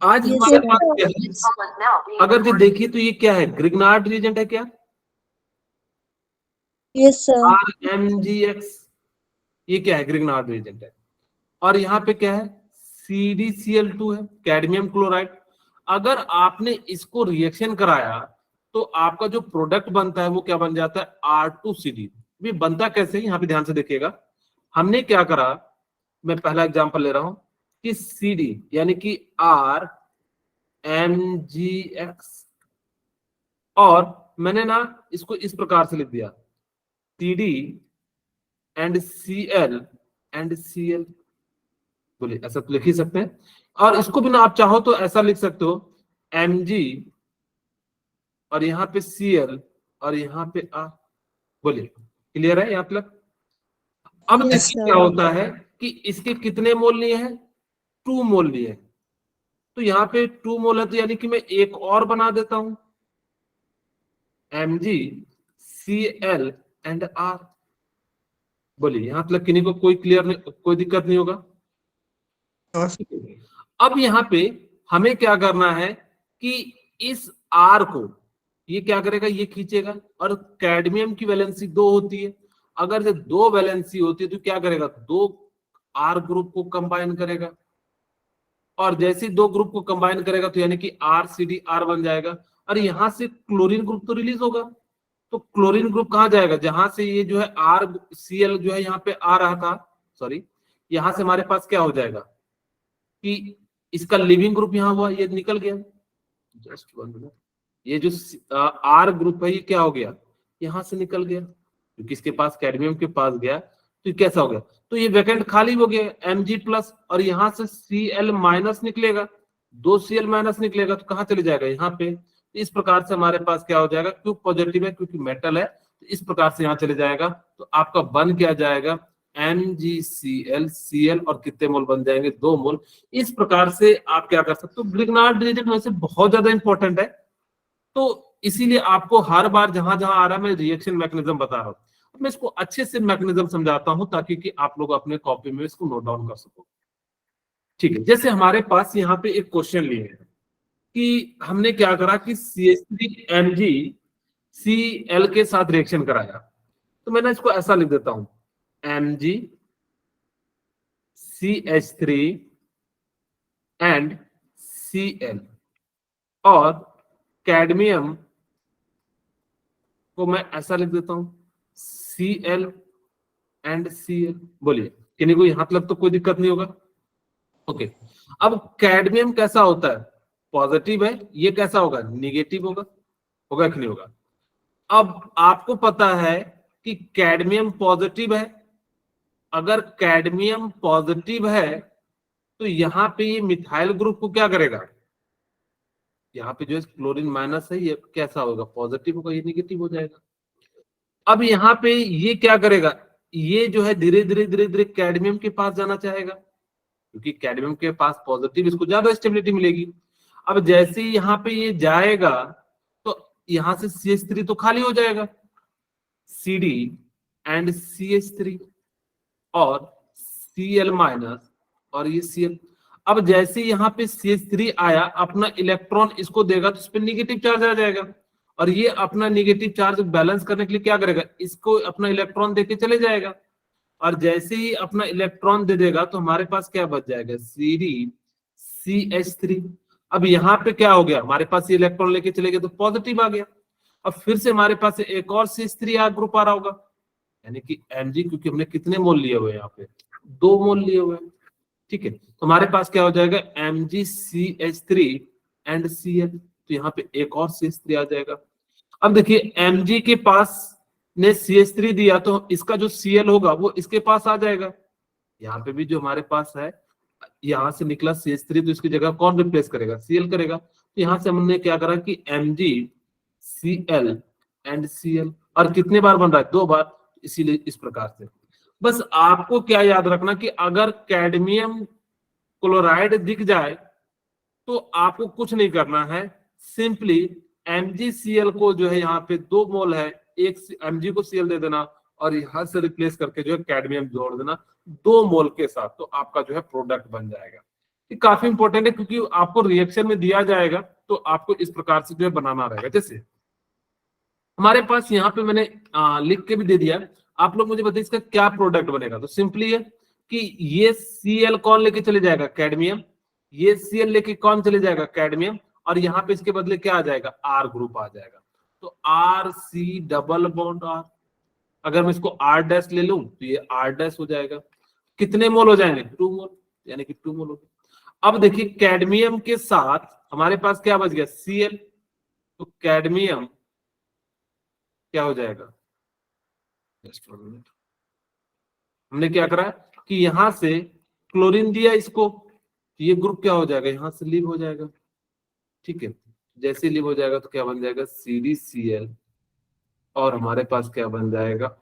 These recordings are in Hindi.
आज Yes, हमारे sir. पास क्या है? अगर ये देखिए तो ये क्या है, ग्रिग्नार्ड रिएजेंट है क्या? Yes, sir. RMGX, ये क्या है, ग्रिग्नार्ड रिएजेंट है। और यहाँ पे क्या है, CdCl2 है, कैडमियम क्लोराइड। अगर आपने इसको रिएक्शन कराया तो आपका जो प्रोडक्ट बनता है वो क्या बन जाता है, R2CD। भी बनता कैसे, यहाँ पे ध्यान से देखिएगा। हमने क्या करा, मैं पहला एग्जांपल ले रहा हूं कि CD यानी कि RMGX, और मैंने ना इसको इस प्रकार से लिख दिया, CD एंड Cl। बोलिए, ऐसा तो लिख ही सकते हैं। और इसको भी ना आप चाहो तो ऐसा लिख सकते हो, Mg और यहाँ पे Cl और यहाँ पे A। बोलिए, क्लियर है यहाँ तक? अब Yes, देखिए sir. क्या होता है कि इसके कितने मोल लिए हैं, 2 मोल लिए हैं। तो यहाँ पे 2 मोल है तो यानी कि मैं एक और बना देता हूं, MgCl एंड R। बोलिए, यहाँ तक किन्हीं को कोई क्लियर नहीं, कोई दिक्कत नहीं होगा? अब यहाँ पे हमें क्या करना है कि इस R को ये क्या करेगा, ये खींचेगा। और कैडमियम की वैलेंसी 2 होती है। अगर से 2 वैलेंसी होती है तो क्या करेगा, 2 R ग्रुप को कंबाइन करेगा। और जैसे 2 ग्रुप को कंबाइन करेगा तो यानी कि RCdR बन जाएगा। और यहां से क्लोरीन ग्रुप तो रिलीज होगा। तो क्लोरीन ग्रुप कहां जाएगा, जहां से ये जो है RCl जो है यहाँ पे आ रहा था, सॉरी, यहां से हमारे पास क्या हो जाएगा कि इसका लिविंग ग्रुप यहाँ हुआ, ये निकल गया। जस्ट 1 मिनट, ये जो R ग्रुप है ये क्या हो गया, यहां से निकल गया, क्योंकि इसके पास कैडमियम के पास गया तो ये कैसा हो गया, तो ये वैकेंट खाली हो गया Mg+। और यहां से Cl- निकलेगा, 2 Cl- निकलेगा तो कहां चले जाएगा, यहाँ पे। तो इस प्रकार से हमारे पास क्या हो जाएगा, क्यों पॉजिटिव है, क्योंकि मेटल है, तो इस प्रकार से यहाँ चले जाएगा। तो आपका बन क्या जाएगा, MgCl और कितने मोल बन जाएंगे, 2 मोल। इस प्रकार से आप क्या कर सकते हो, ग्रिग्नार्ड रिएजेंट वैसे बहुत ज्यादा इंपॉर्टेंट है। तो इसीलिए आपको हर बार जहां जहां आ रहा है मैं रिएक्शन मैकेनिज्म बता रहा हूं। मैं इसको अच्छे से मैकेनिज्म समझाता हूं ताकि कि आप लोग अपने कॉपी में इसको नोट डाउन कर सको। ठीक है, जैसे हमारे पास यहाँ पे एक क्वेश्चन लिए है कि हमने क्या करा कि CH3Mg Cl के साथ रिएक्शन कराया। तो मैंने इसको ऐसा लिख देता हूं, Mg CH3 एंड Cl। और कैडमियम को मैं ऐसा लिख देता हूं, Cl एंड Cl। बोलिए, किन्हीं को यहां तक तो कोई दिक्कत नहीं होगा? ओके। अब कैडमियम कैसा होता है, पॉजिटिव है, ये कैसा होगा, निगेटिव होगा। होगा कि नहीं होगा? अब आपको पता है कि कैडमियम पॉजिटिव है। अगर कैडमियम पॉजिटिव है तो यहाँ पे ये मिथाइल ग्रुप को क्या करेगा, यहाँ पे जो है क्लोरीन माइनस है, ये कैसा होगा, पॉजिटिव होगा, ये निगेटिव हो जाएगा। अब यहाँ पे ये क्या करेगा, ये जो है धीरे धीरे धीरे धीरे कैडमियम के पास जाना चाहेगा, क्योंकि कैडमियम के पास पॉजिटिव, इसको ज्यादा स्टेबिलिटी मिलेगी। अब जैसे ही यहाँ पे ये जाएगा तो यहाँ से CH3 तो खाली हो जाएगा, CD एंड CH3 और Cl- और ये Cl। अब जैसे यहाँ पे CH3 आया, अपना इलेक्ट्रॉन इसको देगा तो इस पर निगेटिव चार्ज आ जाएगा। और ये अपना निगेटिव चार्ज बैलेंस करने के लिए क्या करेगा, इसको अपना इलेक्ट्रॉन देके चले जाएगा। और जैसे ही अपना इलेक्ट्रॉन दे देगा तो हमारे पास क्या बच जाएगा, CdCH3। अब यहाँ पे क्या हो गया, हमारे पास ये इलेक्ट्रॉन लेके चले गए तो पॉजिटिव आ गया। अब फिर से हमारे पास एक और CH3 ग्रुप आ रहा होगा, यानी कि Mg, क्योंकि हमने कितने मोल लिए हुए हैं यहाँ पे, 2 मोल लिए हुए हैं। ठीक है, तो हमारे पास क्या हो जाएगा, MgCH3 एंड Cl। तो यहाँ पे एक और CH3 आ जाएगा। अब देखिए Mg के पास ने CH3 दिया तो इसका जो Cl होगा वो इसके पास आ जाएगा। यहाँ पे भी जो हमारे पास है, यहाँ से निकला CH3 तो इसकी जगह कौन रिप्लेस करेगा, Cl करेगा। तो यहाँ से हमने क्या करा कि MgCl एंड Cl, और कितने बार बन रहा है, 2 बार, इसीलिए इस प्रकार से। बस आपको क्या याद रखना कि अगर कैडमियम क्लोराइड दिख जाए तो आपको कुछ नहीं करना है, सिंपली MgCl को जो है यहाँ पे 2 मोल है, एक Mg को Cl दे देना और यहां से रिप्लेस करके जो है कैडमियम जोड़ देना 2 मोल के साथ, तो आपका जो है प्रोडक्ट बन जाएगा। ये काफी इंपॉर्टेंट है क्योंकि आपको रिएक्शन में दिया जाएगा तो आपको इस प्रकार से जो है बनाना रहेगा। जैसे हमारे पास यहाँ पे मैंने लिख के भी दे दिया, आप लोग मुझे बताइए इसका क्या प्रोडक्ट बनेगा। तो सिंपली है कि ये Cl कौन लेके चले जाएगा, कैडमियम, ये Cl लेके कौन चले जाएगा, कैडमियम, और यहाँ पे इसके बदले क्या आ जाएगा, R ग्रुप आ जाएगा। तो RC डबल बॉन्ड R, अगर मैं इसको R डैश ले लूं तो ये R डैश हो जाएगा। कितने मोल हो जाएंगे, 2 मोल, यानी कि 2 मोल हो गए। अब देखिए कैडमियम के साथ हमारे पास क्या बच गया, Cl, तो कैडमियम क्या हो जाएगा, हमने क्या करा कि यहां से क्लोरीन दिया इसको, ये ग्रुप क्या हो जाएगा, यहां से लीव हो जाएगा। ठीक है, जैसे लीव हो जाएगा तो क्या बन जाएगा, CdCl, और हमारे पास क्या बन जाएगा,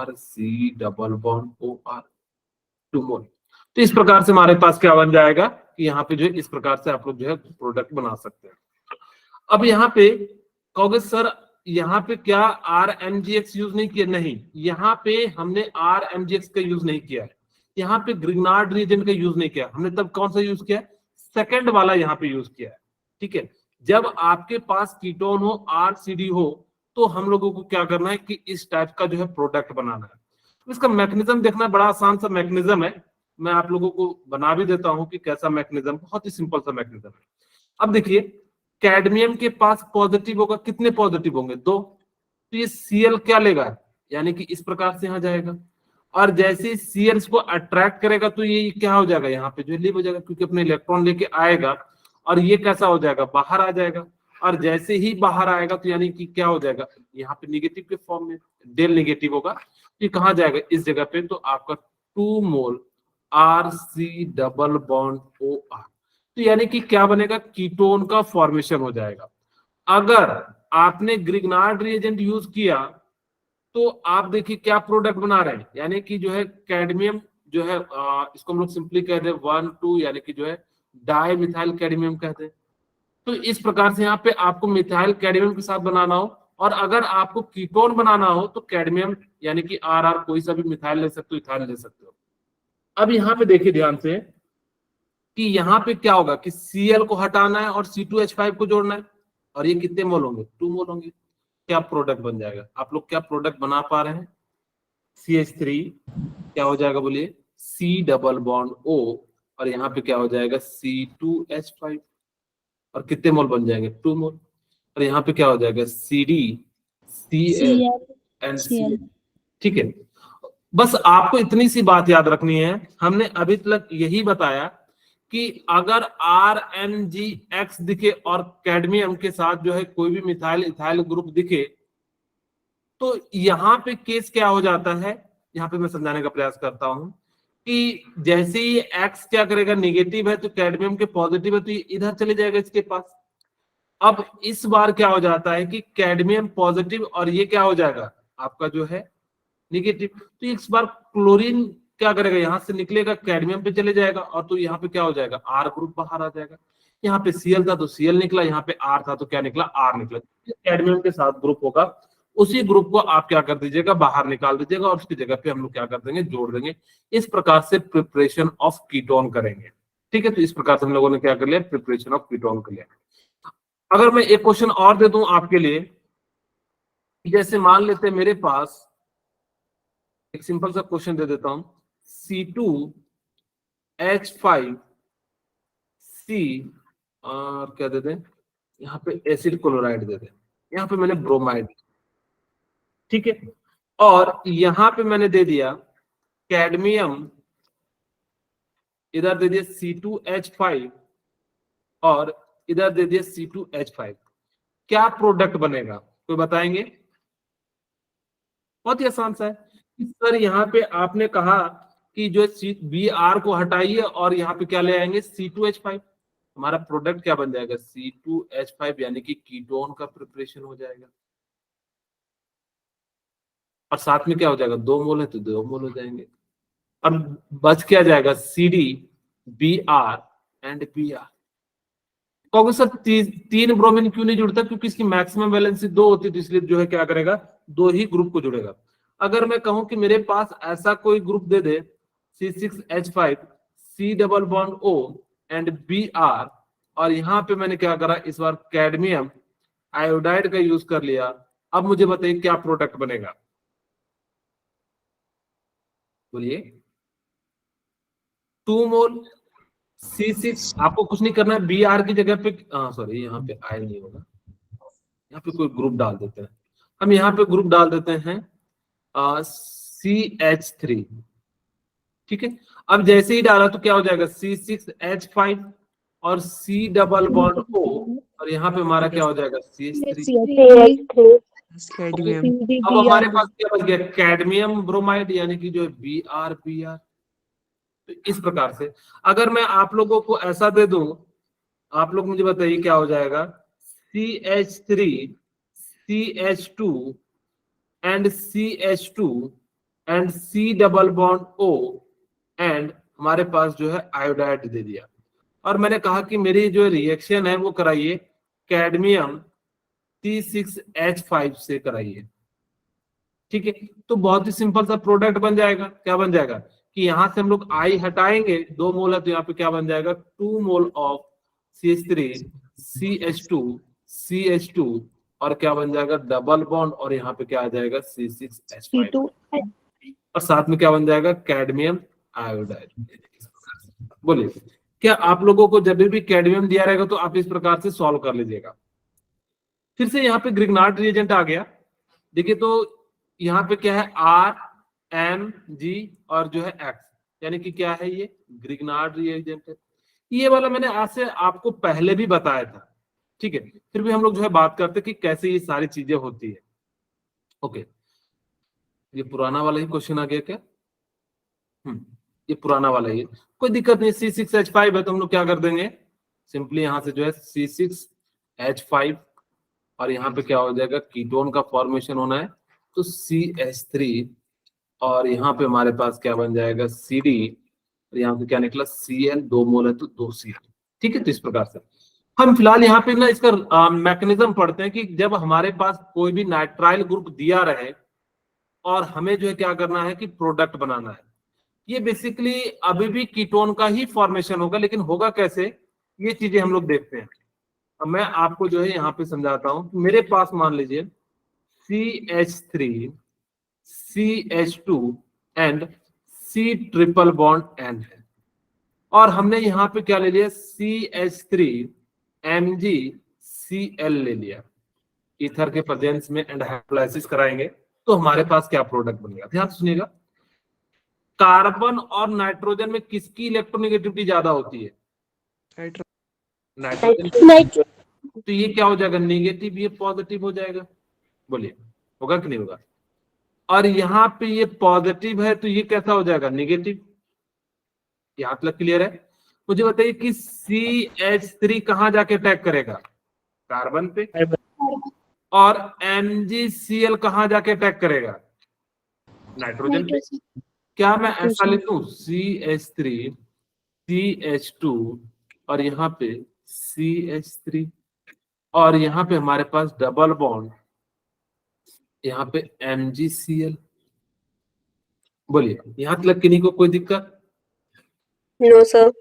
RC डबल बॉन्ड OR, 2 मोल। तो इस प्रकार से हमारे पास क्या बन जाएगा कि यहाँ पे जो है इस प्रकार से आप लोग जो है प्रोडक्ट बना सकते हैं। अब यहाँ पे कहोगे सर यहाँ पे क्या RMGX यूज नहीं किया, नहीं, यहाँ पे हमने RMGX का यूज नहीं किया है, यहाँ पे ग्रिग्नार्ड रिएजेंट का यूज नहीं किया हमने। तब कौन सा यूज किया, सेकंड वाला यहाँ पे यूज किया है। ठीक है, जब आपके पास कीटोन हो, RCD हो, तो हम लोगों को क्या करना है कि इस टाइप का जो है प्रोडक्ट बनाना है। इसका मैकेनिज्म देखना, बड़ा आसान सा मैकेनिज्म है, मैं आप लोगों को बना भी देता हूं कि कैसा मैकेनिज्म, बहुत ही सिंपल सा मैकेनिज्म है। अब देखिए कैडमियम के पास पॉजिटिव होगा, कितने पॉजिटिव होंगे, 2, तो ये Cl क्या लेगा, यानी कि इस प्रकार से यहाँ जाएगा, और जैसे Cl को अट्रैक्ट करेगा तो ये क्या हो जाएगा, यहाँ पे जो लीव हो जाएगा, क्योंकि अपने इलेक्ट्रॉन लेके आएगा, और ये कैसा हो जाएगा, बाहर आ जाएगा, और जैसे ही बाहर आएगा तो यानी कि क्या हो जाएगा, यहाँ पे निगेटिव के फॉर्म में डेल निगेटिव होगा, ये कहाँ जाएगा, इस जगह पे, तो आपका 2 मोल RC डबल बॉन्ड OR, तो यानी कि क्या बनेगा, कीटोन का फॉर्मेशन हो जाएगा। अगर आपने ग्रिग्नार्ड रिएजेंट यूज किया तो आप देखिए क्या प्रोडक्ट बना रहे हैं, यानी कि जो है कैडमियम जो है इसको हम लोग सिंपली कहते हैं 1 2, यानी कि जो है डाई मिथाइल कैडमियम कहते हैं। तो इस प्रकार से यहाँ पे आपको मिथाइल कैडमियम के साथ बनाना हो, और अगर आपको कीटोन बनाना हो तो कैडमियम यानी कि RR, कोई सा भी मिथाइल ले सकते हो, इथाइल ले सकते हो। अब यहाँ पे देखिए ध्यान से कि यहाँ पे क्या होगा कि Cl को हटाना है और C2H5 को जोड़ना है, और ये कितने मोल होंगे, 2 मोल होंगे। क्या प्रोडक्ट बन जाएगा, आप लोग क्या प्रोडक्ट बना पा रहे हैं, CH3 क्या हो जाएगा बोलिए, C डबल बॉन्ड O, और यहाँ पे क्या हो जाएगा C2H5, और कितने मोल बन जाएंगे, 2 मोल, और यहाँ पे क्या हो जाएगा CdCl एंड Cl। ठीक है, बस आपको इतनी सी बात याद रखनी है, हमने अभी तक यही बताया कि अगर RMGX दिखे और कैडमियम के साथ जो है कोई भी मिथाइल इथाइल ग्रुप दिखे, तो यहाँ पे केस क्या हो जाता है, यहाँ पे मैं समझाने का प्रयास करता हूं कि जैसे ही X क्या करेगा, निगेटिव है तो कैडमियम के पॉजिटिव है तो ये इधर चले जाएगा इसके पास। अब इस बार क्या हो जाता है कि कैडमियम पॉजिटिव और ये क्या हो जाएगा आपका जो है निगेटिव, तो इस बार क्लोरीन क्या करेगा, यहां से निकलेगा कैडमियम पे चले जाएगा, और तो यहाँ पे क्या हो जाएगा, R ग्रुप बाहर आ जाएगा। यहाँ पे Cl था तो Cl निकला, यहाँ पे R था तो क्या निकला, R निकला। कैडमियम के साथ ग्रुप होगा, उसी ग्रुप को आप क्या कर दीजिएगा, बाहर निकाल दीजिएगा, और उसकी जगह पे हम लोग क्या कर देंगे, जोड़ देंगे। इस प्रकार से प्रिपरेशन ऑफ कीटोन करेंगे। ठीक है, तो इस प्रकार से हम लोगों ने क्या कर लिया, प्रिपरेशन ऑफ कीटोन कर लिया। अगर मैं एक क्वेश्चन और दे दूं आपके लिए, जैसे मान लेते हैं मेरे पास एक सिंपल सा क्वेश्चन दे देता हूं, C2H5C, और क्या दे दें, यहाँ पे एसिड क्लोराइड दे दें, यहाँ पे मैंने ब्रोमाइड, ठीक है, और यहाँ पे मैंने दे दिया कैडमियम, इधर दे दिया C2H5 और इधर दे दिया C2H5, क्या प्रोडक्ट बनेगा, कोई बताएंगे। बहुत ही आसान सा है सर, यहाँ पे आपने कहा कि जो Br को हटाइए और यहाँ पे क्या ले आएंगे, C2H5, हमारा प्रोडक्ट क्या बन जाएगा, C2H5, यानी कि कीटोन का प्रिपरेशन हो जाएगा, और साथ में क्या हो जाएगा, 2 मोल है तो 2 मोल हो जाएंगे। अब बच क्या जाएगा, CD Br एंड Br। कहोगे सर 3 ब्रोमीन क्यों नहीं जुड़ता, क्योंकि इसकी मैक्सिमम वैलेंसी 2 होती है, तो इसलिए जो है क्या करेगा, 2 ही ग्रुप को जुड़ेगा। अगर मैं कहूं कि मेरे पास ऐसा कोई group they they C6H5 C double bond O, and Br, और यहाँ पे मैंने क्या करा इस बार कैडमियम आयोडाइड का यूज कर लिया। अब मुझे बताइए क्या प्रोडक्ट बनेगा, बोलिए। 2 मोल C6, आपको कुछ नहीं करना है, Br की जगह पे, सॉरी यहाँ पे आई नहीं होगा, यहाँ पे कोई ग्रुप डाल देते हैं, हम यहाँ पे ग्रुप डाल देते हैं CH3, ठीक है। अब जैसे ही डाला तो क्या हो जाएगा C6H5 और C डबल बॉन्ड O, और यहाँ पे हमारा क्या हो जाएगा CH3। अब हमारे पास क्या बच गया कैडमियम ब्रोमाइड, यानी कि जो Br। तो इस प्रकार से अगर मैं आप लोगों को ऐसा दे दूं, आप लोग मुझे बताइए क्या हो जाएगा, CH3 CH2 and CH2 and C double bond O, and हमारे पास जो है आयोडाइड दे दिया। और मैंने कहा कि मेरी जो रिएक्शन है वो कराइए कैडमियम C6H5 से कराइए, ठीक है। तो बहुत ही सिंपल सा प्रोडक्ट बन जाएगा। क्या बन जाएगा कि यहां से हम लोग आई हटाएंगे, 2 मोल है तो यहाँ पे क्या बन जाएगा 2 mole of CH3 CH2 CH2, और क्या बन जाएगा डबल बॉन्ड, और यहाँ पे क्या आ जाएगा C6H5, और साथ में क्या बन जाएगा कैडमियम आयोडाइड। बोलिए, क्या आप लोगों को जब भी कैडमियम दिया रहेगा तो आप इस प्रकार से सॉल्व कर लीजिएगा। फिर से यहाँ पे ग्रिग्नार्ड रिएजेंट आ गया, देखिए तो यहाँ पे क्या है RMG और जो है X, यानी कि क्या है ये ग्रिग्नार्ड रिएजेंट है। ये वाला मैंने आज से आपको पहले भी बताया था, ठीक है। फिर भी हम लोग जो है बात करते कि कैसे ये सारी चीजें होती है। ओके, ये पुराना वाला ही क्वेश्चन आ गया क्या? ये पुराना वाला ही है, कोई दिक्कत नहीं। C6H5 है तो हम लोग क्या कर देंगे, सिंपली यहां से जो है C6H5, और यहाँ पे क्या हो जाएगा कीटोन का फॉर्मेशन होना है तो CH3, और यहाँ पे हमारे पास क्या बन जाएगा CD, और यहाँ पे क्या निकला Cl, 2 मोल है तो 2 Cl, ठीक है। तो इस प्रकार से हम फिलहाल यहाँ पे ना इसका मैकेनिज्म पढ़ते हैं कि जब हमारे पास कोई भी नाइट्राइल ग्रुप दिया रहे और हमें जो है क्या करना है कि प्रोडक्ट बनाना है, ये बेसिकली अभी भी कीटोन का ही फॉर्मेशन होगा, लेकिन होगा कैसे ये चीजें हम लोग देखते हैं। अब मैं आपको जो है यहाँ पे समझाता हूं। मेरे पास मान लीजिए CH3 CH2 and C triple bond N है, और हमने यहाँ पे क्या ले लिया CH3 MgCl ले लिया, ईथर के प्रेजेंस में एंड हाइड्रोलाइसिस कराएंगे तो हमारे पास क्या प्रोडक्ट बनेगा। ध्यान से सुनिएगा, कार्बन और नाइट्रोजन में किसकी इलेक्ट्रोनेगेटिविटी ज्यादा होती है? नाइट्रोजन। तो ये क्या हो जाएगा नेगेटिव, ये पॉजिटिव हो जाएगा। बोलिए होगा कि नहीं होगा? और यहाँ पे ये पॉजिटिव है तो ये कैसा हो जाएगा नेगेटिव। यहाँ तक क्लियर है? मुझे बताइए कि CH3 कहाँ जाके अटैक करेगा? कार्बन पे। और MgCl कहाँ जाके अटैक करेगा? नाइट्रोजन पे। क्या मैं ऐसा लिख दूं CH3 CH2 और यहाँ पे CH3, और यहाँ पे हमारे पास डबल बॉन्ड, यहाँ पे MgCl। बोलिए यहाँ तक किन्हीं को कोई दिक्कत? No sir.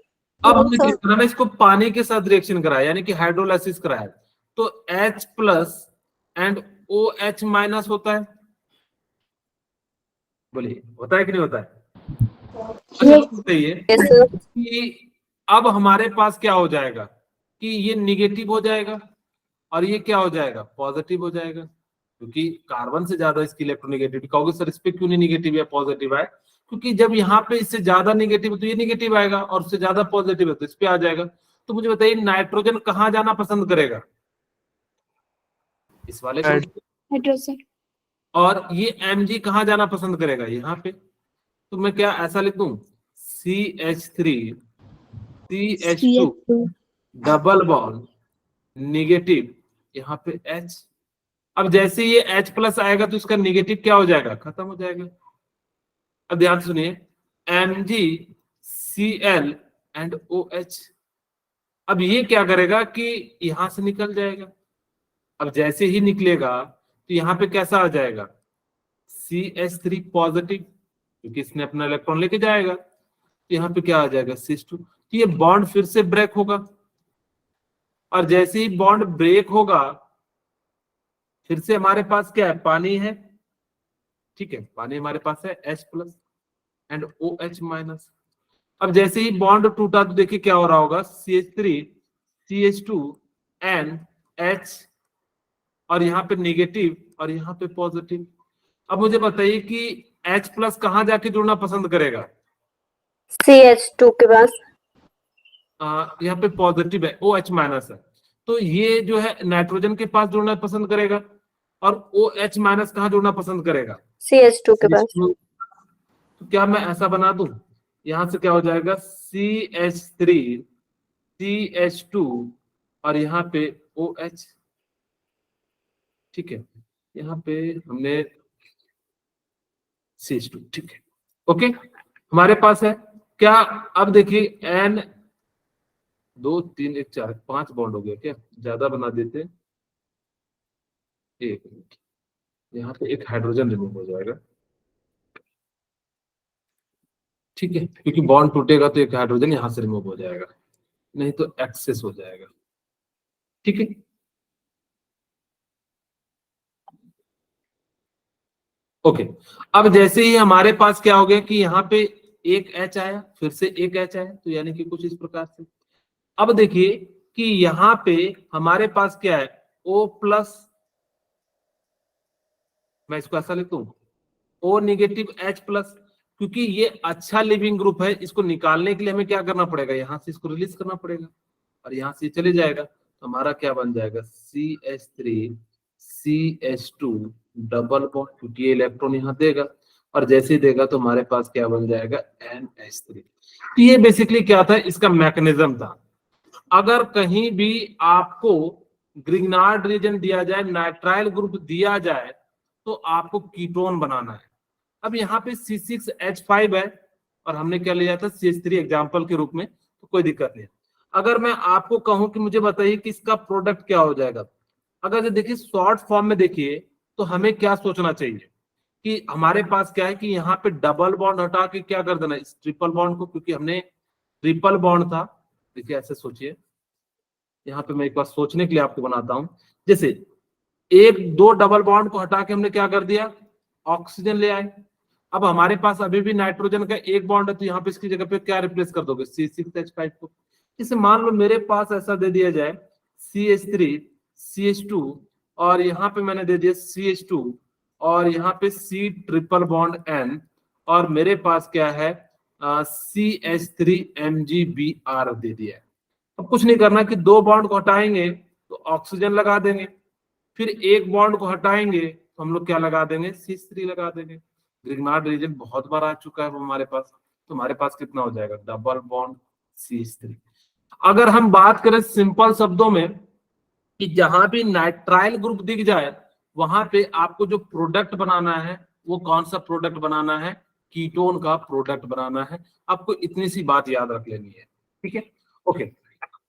अब हमने क्या करा ना, इसको पानी के साथ रिएक्शन कराया, यानी कि हाइड्रोलाइसिस कराया, तो H plus and OH minus होता है। बोलिए होता है कि नहीं होता है? बताइए कि अब हमारे पास क्या हो जाएगा कि ये निगेटिव हो जाएगा और ये क्या हो जाएगा पॉजिटिव हो जाएगा, क्योंकि कार्बन से ज्यादा इसकी इलेक्ट्रोनेगेटिविटी। कहोगे सर इस पे क्यों नहीं निगेटिव या पॉजिटिव है? क्योंकि जब यहाँ पे इससे ज्यादा निगेटिव है तो ये निगेटिव आएगा, और उससे ज्यादा पॉजिटिव है तो इस पे आ जाएगा। तो मुझे बताइए नाइट्रोजन कहाँ जाना पसंद करेगा? इस वाले को। और ये Mg कहाँ जाना पसंद करेगा? यहाँ पे। तो मैं क्या ऐसा लिख दूं CH3 CH2 double bond negative, यहाँ पे H। अब जैसे ये H प्लस आएगा तो इसका निगेटिव क्या हो जाएगा? खत्म हो जाएगा। अब ध्यान सुनिए MgCl एंड OH। अब ये क्या करेगा कि यहां से निकल जाएगा। अब जैसे ही निकलेगा तो यहाँ पे कैसा आ जाएगा CH3 पॉजिटिव, क्योंकि इसने अपना इलेक्ट्रॉन लेके जाएगा। तो यहाँ पे क्या आ जाएगा CH2। तो ये बॉन्ड फिर से ब्रेक होगा, और जैसे ही बॉन्ड ब्रेक होगा फिर से हमारे पास क्या है, पानी है, ठीक है, पानी हमारे पास है H plus and OH minus. अब जैसे ही बॉन्ड टूटा तो देखिए क्या हो रहा होगा, CH3 CH2 NH, और यहाँ पे नेगेटिव और यहाँ पे पॉजिटिव। अब मुझे बताइए कि H प्लस कहाँ जाके जुड़ना पसंद करेगा, CH2 के पास। यहाँ पे पॉजिटिव है, OH माइनस है, तो ये जो है नाइट्रोजन के पास जुड़ना पसंद करेगा, और OH माइनस कहाँ जुड़ना पसंद करेगा, CH2 के पास। CH2। तो क्या मैं ऐसा बना दूं, यहां से क्या हो जाएगा, CH3 CH2 और यहाँ पे OH, ठीक है, यहाँ पे हमने CH2, ठीक है, ओके, हमारे पास है क्या। अब देखिए N 2 3 1 4 5 बॉन्ड हो गया, क्या ज्यादा बना देते हैं, एक मिनट, यहाँ पे एक हाइड्रोजन रिमूव हो जाएगा, ठीक है, क्योंकि बॉन्ड टूटेगा तो एक हाइड्रोजन यहां से रिमूव हो जाएगा, नहीं तो एक्सेस हो जाएगा, ठीक है। ओके, अब जैसे ही हमारे पास क्या हो गया कि यहाँ पे एक H आया, फिर से एक H आया, तो यानी कि कुछ इस प्रकार से। अब देखिए कि यहाँ पे हमारे पास क्या है, O प्लस, मैं इसको ऐसा लिखता हूं, O नेगेटिव H प्लस, क्योंकि ये अच्छा लिविंग ग्रुप है, इसको निकालने के लिए हमें क्या करना पड़ेगा, यहां से इसको रिलीज करना पड़ेगा, और यहां से चले जाएगा, तो हमारा क्या बन जाएगा, CH3 CH2 डबल बॉन्ड, क्योंकि ये इलेक्ट्रॉन यहाँ देगा, और जैसे ही देगा तो हमारे पास क्या बन जाएगा, NH3। तो ये बेसिकली क्या था, इसका मैकेनिज्म था। अगर कहीं भी आपको ग्रिग्नार्ड रीजन दिया जाए, नाइट्राइल ग्रुप दिया जाए, तो आपको कीटोन बनाना है। अब यहाँ पे C6H5 है, और हमने क्या लिया था, CH3 एग्जाम्पल के रूप में, तो कोई दिक्कत नहीं। अगर मैं आपको कहूं कि मुझे बताइए कि इसका प्रोडक्ट क्या हो जाएगा, अगर देखिए शॉर्ट फॉर्म में देखिए, तो हमें क्या सोचना चाहिए कि हमारे पास क्या है कि यहाँ पे डबल बॉन्ड हटा के क्या कर देना, इस ट्रिपल बॉन्ड को, क्योंकि हमने ट्रिपल बॉन्ड था, देखिए ऐसे सोचिए, यहाँ पे मैं एक बार सोचने के लिए आपको बनाता हूं, जैसे एक दो डबल बॉन्ड को हटा के हमने क्या कर दिया, ऑक्सीजन ले आए। अब हमारे पास अभी भी नाइट्रोजन का एक बॉन्ड है, तो यहाँ पे इसकी जगह पे क्या रिप्लेस कर दोगे, C6H5 को। इसे मान लो मेरे पास ऐसा दे दिया जाए, CH3 CH2, और यहाँ पे मैंने दे दिया CH2, और यहाँ पे C ट्रिपल बॉन्ड N, और मेरे पास क्या है, CH3MgBr दे दिया है। अब कुछ नहीं करना कि दो बॉन्ड को हटाएंगे तो ऑक्सीजन लगा देंगे, फिर एक बॉन्ड को हटाएंगे तो हम लोग क्या लगा देंगे, CH3 लगा देंगे। ग्रिग्नार्ड रीजन बहुत बार आ चुका है वो हमारे पास, तो हमारे पास कितना हो जाएगा, डबल बॉन्ड CH3। अगर हम बात करें सिंपल शब्दों में कि जहां भी नाइट्राइल ग्रुप दिख जाए, वहां पे आपको जो प्रोडक्ट बनाना है, वो कौन सा प्रोडक्ट बनाना है, कीटोन का प्रोडक्ट बनाना है। आपको इतनी सी बात याद रख लेनी है, ठीक है, ओके।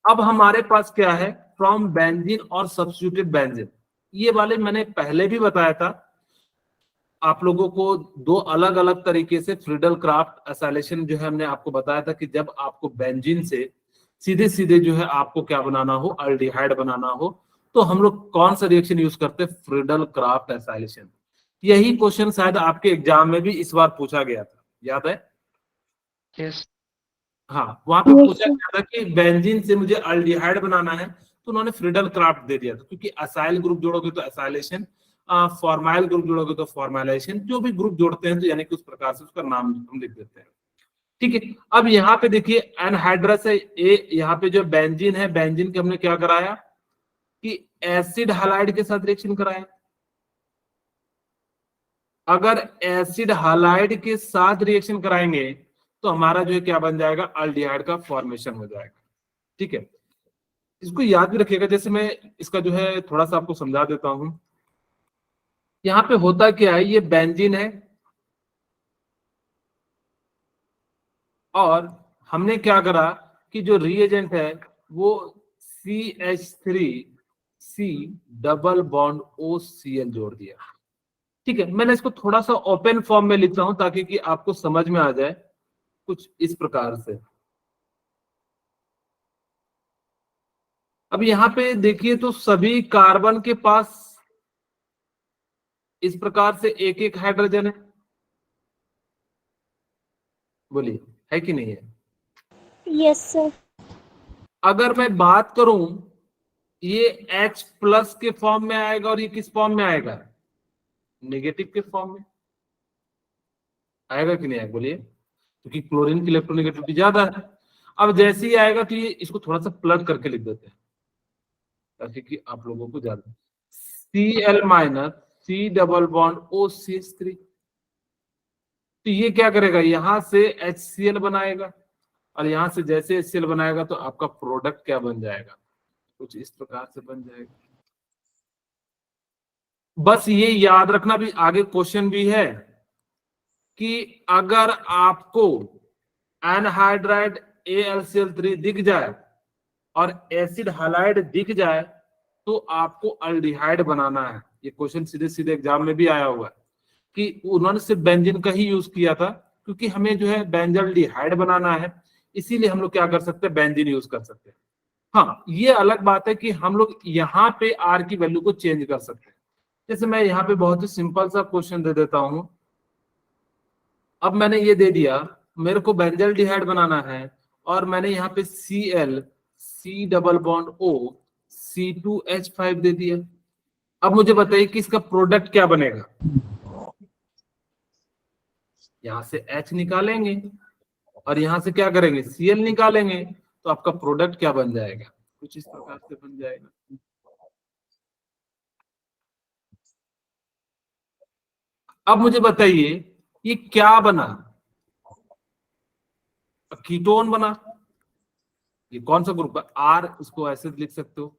अब हमारे पास क्या है, फ्रॉम बेंजीन और सब्स्टिट्यूटेड बेंजीन, ये वाले मैंने पहले भी बताया था आप लोगों को, दो अलग अलग तरीके से फ्रीडल क्राफ्ट एसाइलेशन जो है हमने आपको बताया था कि जब आपको बेंजीन से सीधे सीधे जो है आपको क्या बनाना हो, अल्डिहाइड बनाना हो, तो हम लोग कौन सा रिएक्शन यूज करते हैं, फ्रीडल क्राफ्ट एसाइलेशन। यही क्वेश्चन शायद आपके एग्जाम में भी इस बार पूछा गया था, याद है, यस। हाँ, वहां पे पूछा गया था कि बेंजीन से मुझे अल्डिहाइड बनाना है, तो उन्होंने फ्रीडल क्राफ्ट दे दिया था, क्योंकि असाइल ग्रुप जोड़ोगे तो एसाइलेशन, फॉर्माइल ग्रुप जोड़ोगे तो फॉर्माइलेशन, जो भी ग्रुप जोड़ते हैं तो यानी कि उस प्रकार से उसका नाम हम लिख देते हैं, ठीक है। अब यहाँ पे देखिए एनहाइड्रस है, यहाँ पे जो बेंजीन है, बेंजीन के हमने क्या कराया कि एसिड हालाइड के साथ रिएक्शन कराया। अगर एसिड हालाइड के साथ रिएक्शन कराएंगे तो हमारा जो है क्या बन जाएगा, अल्डिहाइड का फॉर्मेशन हो जाएगा, ठीक है। इसको याद भी रखिएगा, जैसे मैं इसका जो है थोड़ा सा आपको समझा देता हूं। यहाँ पे होता क्या है, ये बेंजीन है, और हमने क्या करा कि जो रिएजेंट है वो CH3C डबल बॉन्ड OCl जोड़ दिया, ठीक है। मैंने इसको थोड़ा सा ओपन फॉर्म में लिखता हूं ताकि कि आपको समझ में आ जाए, कुछ इस प्रकार से। अब यहाँ पे देखिए तो सभी कार्बन के पास इस प्रकार से एक एक हाइड्रोजन है, बोलिए है कि नहीं है? Yes sir. अगर मैं बात करूं, ये H प्लस के फॉर्म में आएगा और ये किस फॉर्म में आएगा? नेगेटिव के फॉर्म में आएगा कि नहीं आएगा, बोलिए? क्योंकि क्लोरीन की इलेक्ट्रोनेगेटिविटी ज्यादा है। अब जैसे ही आएगा तो ये इसको थोड़ा सा प्लग करके लिख देते हैं ताकि कि आप लोगों को ज्यादा, Cl minus C double bond OCH3। तो ये क्या करेगा, यहां से HCl बनाएगा और यहां से जैसे HCl बनाएगा तो आपका प्रोडक्ट क्या बन जाएगा, कुछ इस प्रकार से बन जाएगा। बस ये याद रखना, भी आगे क्वेश्चन भी है कि अगर आपको एनहाइड्राइड AlCl3 दिख जाए और एसिड हाइलाइड दिख जाए तो आपको अल्डिहाइड बनाना है। ये क्वेश्चन सीधे सीधे एग्जाम में भी आया हुआ है कि उन्होंने सिर्फ बेंजीन का ही यूज किया था, क्योंकि हमें जो है बेंजल्डिहाइड बनाना है, इसीलिए हम लोग क्या कर सकते हैं, बेंजीन यूज कर सकते हैं। हाँ, ये अलग बात है कि हम लोग यहाँ पे आर की वैल्यू को चेंज कर सकते हैं। जैसे मैं यहाँ पे बहुत ही सिंपल सा क्वेश्चन दे देता हूं। अब मैंने ये दे दिया, मेरे को बेंजल्डिहाइड बनाना है और मैंने यहाँ पे Cl C double bond O C2H5 दे दिया। अब मुझे बताइए कि इसका प्रोडक्ट क्या बनेगा। यहां से H निकालेंगे और यहां से क्या करेंगे, Cl निकालेंगे, तो आपका प्रोडक्ट क्या बन जाएगा, कुछ इस प्रकार से बन जाएगा। अब मुझे बताइए ये क्या बना, कीटोन बना। ये कौन सा ग्रुप है, R, इसको ऐसे लिख सकते हो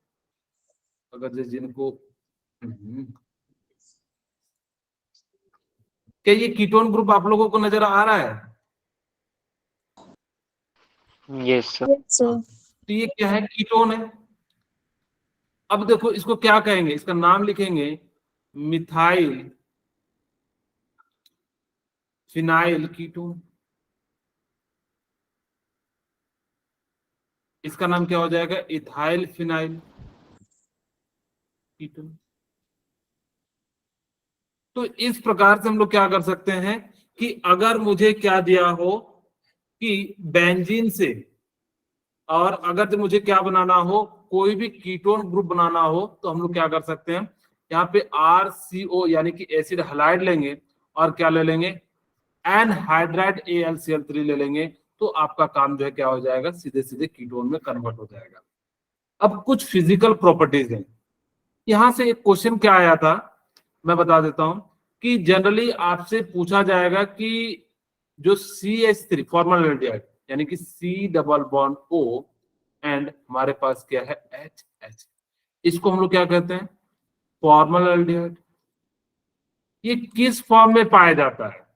अगर जिनको क्या ये कीटोन ग्रुप आप लोगों को नजर आ रहा है? Yes sir. तो ये क्या है, कीटोन है। अब देखो इसको क्या कहेंगे, इसका नाम लिखेंगे मिथाइल फिनाइल कीटोन। इसका नाम क्या हो जाएगा, इथाइल फिनाइल कीटोन। तो इस प्रकार से हम लोग क्या कर सकते हैं कि अगर मुझे क्या दिया हो कि बेंजीन से, और अगर मुझे क्या बनाना हो, कोई भी कीटोन ग्रुप बनाना हो, तो हम लोग क्या कर सकते हैं, यहाँ पे RCO यानी कि एसिड हैलाइड लेंगे और क्या ले लेंगे, एनहाइड्राइड AlCl3 ले लेंगे, तो आपका काम जो है क्या हो जाएगा, सीधे सीधे कीटोन में कन्वर्ट हो जाएगा। अब कुछ फिजिकल प्रॉपर्टीज हैं। यहां से एक क्वेश्चन क्या आया था, मैं बता देता हूं कि जनरली आपसे पूछा जाएगा कि जो CH3 फॉर्मल एल्डिहाइड यानी कि C double bond O and हमारे पास क्या है HH, इसको हम लोग क्या कहते हैं, फॉर्मल एल्डिहाइड। ये किस फॉर्म में पाया जाता है,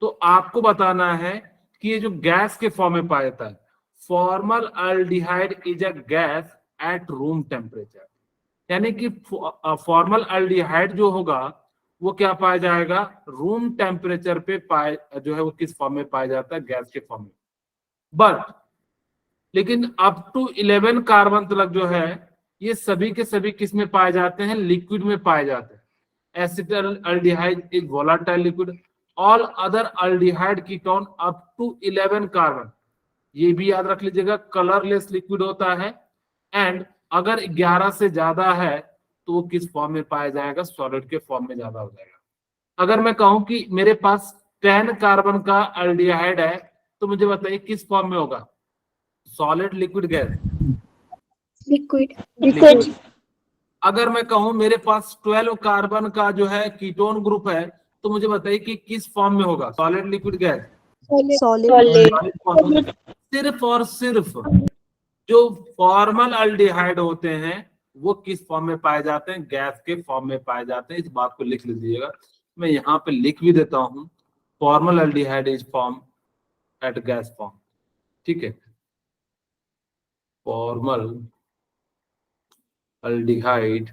तो आपको बताना है कि ये जो गैस के फॉर्म में पाया जाता है। Formaldehyde is a gas at room temperature, यानी कि फॉर्मल एल्डिहाइड जो होगा वो क्या पाया जाएगा, रूम टेम्परेचर पे पाए, जो है वो किस फॉर्म में पाया जाता है, गैस के फॉर्म में। बट लेकिन अप टू 11 कार्बन तक जो है ये सभी के सभी किस में पाए जाते हैं, लिक्विड में पाए जाते हैं। Acetaldehyde is volatile liquid, all other aldehyde ketone up to 11 carbon, ये भी याद रख लीजिएगा, कलरलेस लिक्विड होता है। एंड अगर 11 से ज्यादा है तो वो किस फॉर्म में पाया जाएगा, सॉलिड के फॉर्म में ज्यादा हो जाएगा। अगर मैं कहूं कि मेरे पास 10 कार्बन का एल्डिहाइड है तो मुझे बताइए किस फॉर्म में होगा, सॉलिड, लिक्विड, गैस, लिक्विड। अगर मैं कहूं मेरे पास 12 कार्बन का जो है कीटोन ग्रुप है तो मुझे बताइए कि किस फॉर्म में होगा, सॉलिड, लिक्विड, गैस, सॉलिड। सिर्फ और सिर्फ जो फॉर्मल एल्डिहाइड होते हैं वो किस फॉर्म में पाए जाते हैं, गैस के फॉर्म में पाए जाते हैं। इस बात को लिख लीजिएगा, मैं यहाँ पे लिख भी देता हूँ, formaldehyde is form at gas form, ठीक है। Formaldehyde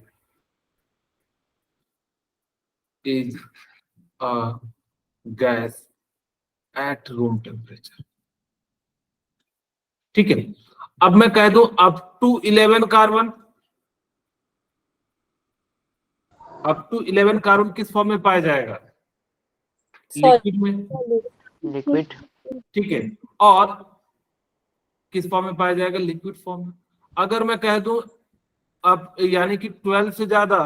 is a gas at room temperature, ठीक है। अब मैं कह दूं up to 11 carbon, up to 11 carbon किस फॉर्म में पाया जाएगा? लिक्विड में, लिक्विड। ठीक है। और किस फॉर्म में पाया जाएगा? लिक्विड फॉर्म में। अगर मैं कह दूं अब यानी कि 12 से ज्यादा,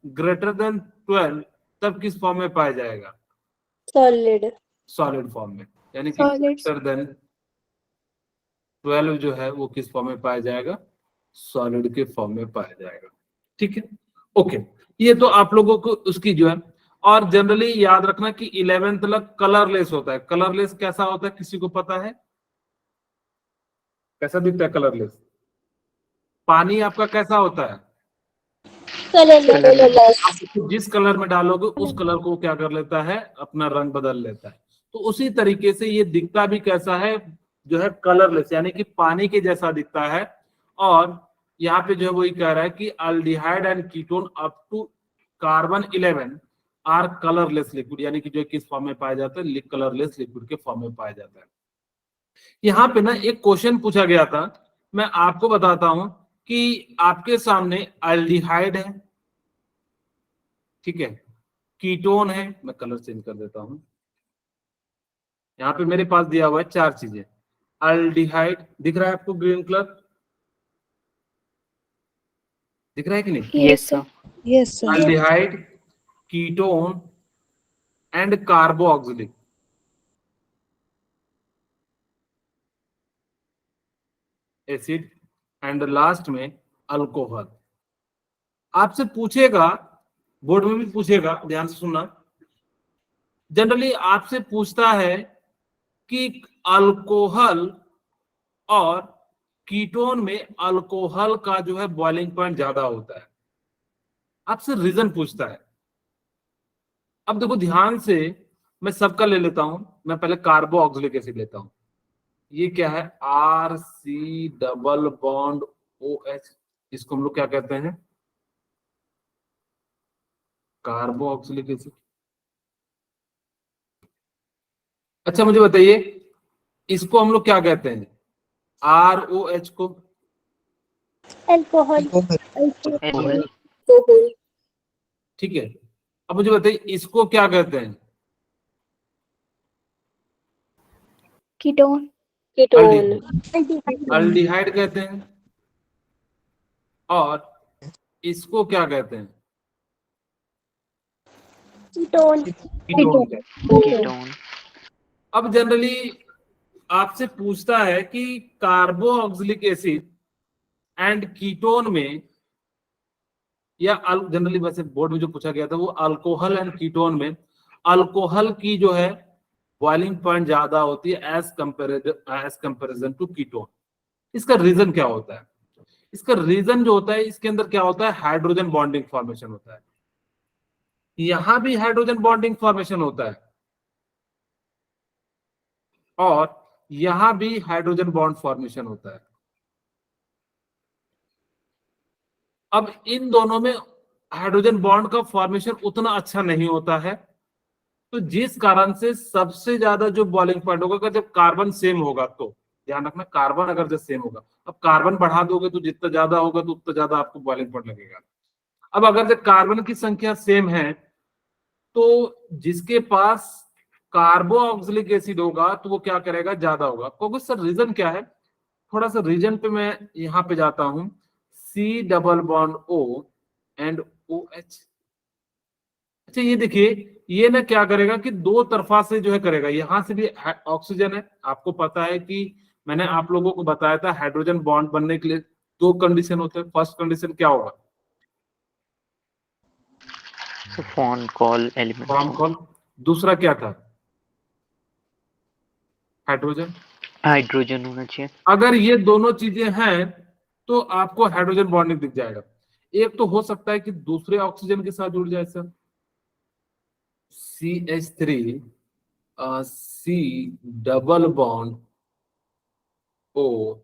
ग्रेटर देन 12, तब किस फॉर्म में पाया जाएगा? सॉलिड। सॉलिड फॉर्म में, यानी कि Solid. ग्रेटर देन 12 जो है वो किस फॉर्म में पाया जाएगा? सॉलिड के फॉर्म में पाया जाएगा। ठीक है, ओके। ये तो आप लोगों को उसकी जो है, और जनरली याद रखना कि 11th तक कलरलेस होता है। कलरलेस कैसा होता है, किसी को पता है? कैसा दिखता है कलरलेस? पानी आपका कैसा होता है? कलरलेस। आप जिस कलर में डालोगे उस कलर को क्या कर लेता है? अपना रंग बदल लेता है। तो उसी तरीके से ये दिखता भी कैसा है, जो है कलरलेस, यानी कि पानी के जैसा दिखता है। और यहाँ पे जो है वही कह रहा है कि aldehyde and ketone up to carbon 11 are colourless liquid, यानी कि जो किस फॉर्म में पाया जाता है? कलरलेस लिक्विड के फॉर्म में पाया जाता है। यहाँ पे ना एक क्वेश्चन पूछा गया था, मैं आपको बताता हूं कि आपके सामने अल्डिहाइड है, ठीक है, कीटोन है, मैं कलर चेंज कर देता हूं। यहाँ पे मेरे पास दिया हुआ है 4 चीजें। अल्डिहाइड दिख रहा है आपको? ग्रीन कलर दिख रहा है कि नहीं? Yes sir. Yes, sir. Aldehyde, ketone and carboxylic acid and last में अल्कोहल। आपसे पूछेगा, बोर्ड में भी पूछेगा, ध्यान से सुनना। जनरली आपसे पूछता है कि अल्कोहल और कीटोन में अल्कोहल का जो है बॉइलिंग पॉइंट ज्यादा होता है। आपसे रीजन पूछता है। अब देखो ध्यान से, मैं सबका ले लेता हूं। मैं पहले कार्बोक्सिलिक एसिड लेता हूं। ये क्या है? RC double bond OH। इसको हम लोग क्या कहते हैं? Carboxylic acid. अच्छा मुझे बताइए, इसको हम लोग क्या कहते हैं? ROH को? Alcohol. एल्कोहल। ठीक है। अब मुझे बताइए इसको क्या कहते हैं? Ketone. कीटोन। अल्डिहाइड कहते हैं। और इसको क्या कहते हैं? Ketone. कीटोन कहते हैं। कीटोन। अब जनरली आपसे पूछता है कि कार्बोक्सिलिक एसिड एंड कीटोन में, या जनरली वैसे बोर्ड में जो पूछा गया था वो अल्कोहल एंड कीटोन में, अल्कोहल की जो है बॉइलिंग पॉइंट ज्यादा होती है एज कंपेरिजन टू कीटोन। इसका रीजन क्या होता है? इसका रीजन जो होता है, इसके अंदर क्या होता है? हाइड्रोजन बॉन्डिंग फॉर्मेशन होता है। यहां भी हाइड्रोजन बॉन्डिंग फॉर्मेशन होता है और यहां भी हाइड्रोजन बॉन्ड फॉर्मेशन होता है। अब इन दोनों में हाइड्रोजन बॉन्ड का फॉर्मेशन उतना अच्छा नहीं होता है, तो जिस कारण से सबसे ज्यादा जो बॉइलिंग पॉइंट होगा, अगर जब कार्बन सेम होगा, तो ध्यान रखना कार्बन अगर जब सेम होगा, अब कार्बन बढ़ा दोगे तो जितना ज्यादा होगा तो उतना ज्यादा आपको बॉइलिंग पॉइंट लगेगा। अब अगर जब कार्बन की संख्या सेम है तो जिसके पास कार्बोक्सिलिक एसिड होगा तो वो क्या करेगा? ज्यादा होगा। क्योंकि सर रीजन क्या है? थोड़ा सा रीजन पे मैं यहां पे जाता हूं। C double bond O and OH। अच्छा ये देखिए, ये ना क्या करेगा कि दो तरफा से जो है करेगा। यहां से भी ऑक्सीजन है। आपको पता है कि मैंने आप लोगों को बताया था हाइड्रोजन बॉन्ड बनने के लिए 2 कंडीशन होते हैं। फर्स्ट कंडीशन क्या होगा? Phone call element. Form call. दूसरा क्या था? हाइड्रोजन। हाइड्रोजन होना चाहिए। अगर ये दोनों चीजें हैं तो आपको हाइड्रोजन बॉन्डिंग दिख जाएगा। एक तो हो सकता है कि दूसरे ऑक्सीजन के साथ जुड़ जाए sir, CH3 C double bond O,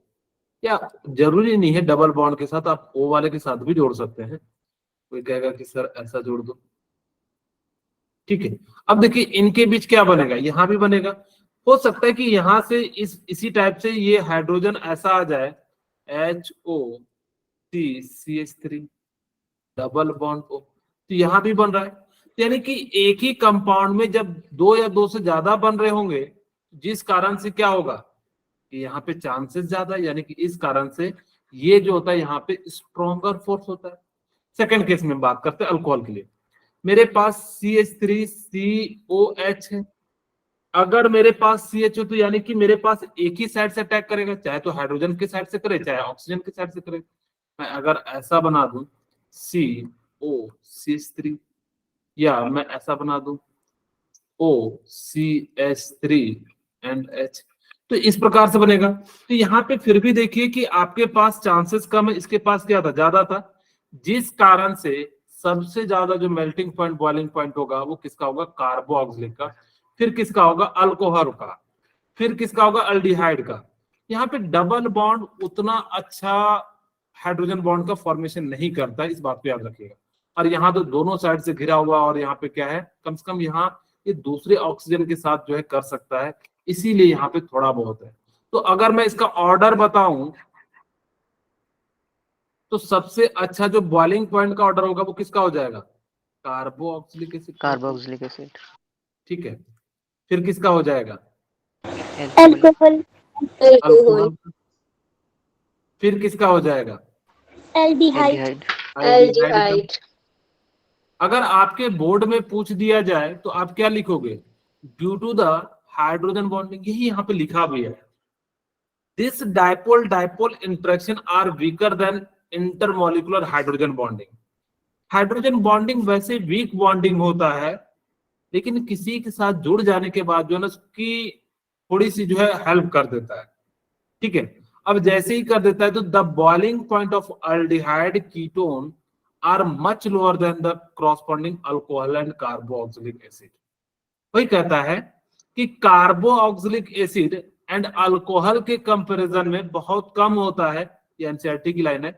या जरूरी नहीं है डबल बॉन्ड के साथ, आप O वाले के साथ भी जोड़ सकते हैं। कोई कहेगा कि सर ऐसा जोड़ दो, ठीक है। अब देखिए इनके बीच क्या बनेगा? यहां भी बनेगा। हो सकता है कि यहां से इसी टाइप से ये हाइड्रोजन ऐसा आ जाए, HOCCH3 डबल बॉन्ड O, तो यहाँ भी बन रहा है। यानी कि एक ही कंपाउंड में जब दो या दो से ज्यादा बन रहे होंगे, जिस कारण से क्या होगा कि यहाँ पे चांसेस ज्यादा है, यानी कि इस कारण से ये जो होता है यहाँ पे स्ट्रॉन्गर फोर्स होता है। सेकंड केस में बात करते हैं अल्कोहल के लिए। मेरे पास CH3COH है। अगर मेरे पास CH हो तो यानी कि मेरे पास एक ही साइड से अटैक करेगा, चाहे तो हाइड्रोजन के साइड से करे चाहे ऑक्सीजन के साइड से करे। मैं अगर ऐसा बना दूं COCH3, या मैं ऐसा बना दूं OCH3 एंड H, तो इस प्रकार से बनेगा। तो यहाँ पे फिर भी देखिए कि आपके पास चांसेस कम है, इसके पास क्या था, ज्यादा था, जिस कारण से सबसे ज्यादा जो मेल्टिंग पॉइंट बॉइलिंग पॉइंट होगा वो किसका होगा, कार्बोऑक्सिलिक का, फिर किसका होगा, अल्कोहल का, फिर किसका होगा, अल्डिहाइड का। यहाँ पे डबल बॉन्ड उतना अच्छा हाइड्रोजन बॉन्ड का फॉर्मेशन नहीं करता, इस बात को याद रखिएगा। और यहाँ तो दोनों साइड से घिरा हुआ, और यहाँ पे क्या है, कम से कम यहाँ ये दूसरे ऑक्सीजन के साथ जो है कर सकता है, इसीलिए यहाँ पे थोड़ा बहुत है। तो अगर मैं इसका ऑर्डर बताऊं तो सबसे अच्छा जो बॉइलिंग पॉइंट का ऑर्डर होगा वो किसका हो जाएगा, कार्बोऑक्सिलिक एसिड। कार्बोक्सिलिक एसिड, ठीक है, फिर किसका हो जाएगा, Alcohol. अल्कोहल, फिर किसका हो जाएगा, Aldehyde. एल्डिहाइड, अल्डिहाइड का। Aldehyde. अगर आपके बोर्ड में पूछ दिया जाए तो आप क्या लिखोगे, due to the hydrogen bonding, यही यहाँ पे लिखा भी है। This dipole dipole interaction are weaker than intermolecular hydrogen bonding. Hydrogen bonding वैसे वीक बॉन्डिंग होता है, लेकिन किसी के साथ जुड़ जाने के बाद जो है ना उसकी थोड़ी सी जो है हेल्प कर देता है। ठीक है, अब जैसे ही कर देता है तो the boiling point of aldehyde ketone are much lower than the corresponding alcohol and carboxylic acid. वही कहता है कि कार्बोऑक्सिलिक एसिड एंड अल्कोहल के कंपैरिजन में बहुत कम होता है, ये एनसीईआरटी की लाइन है।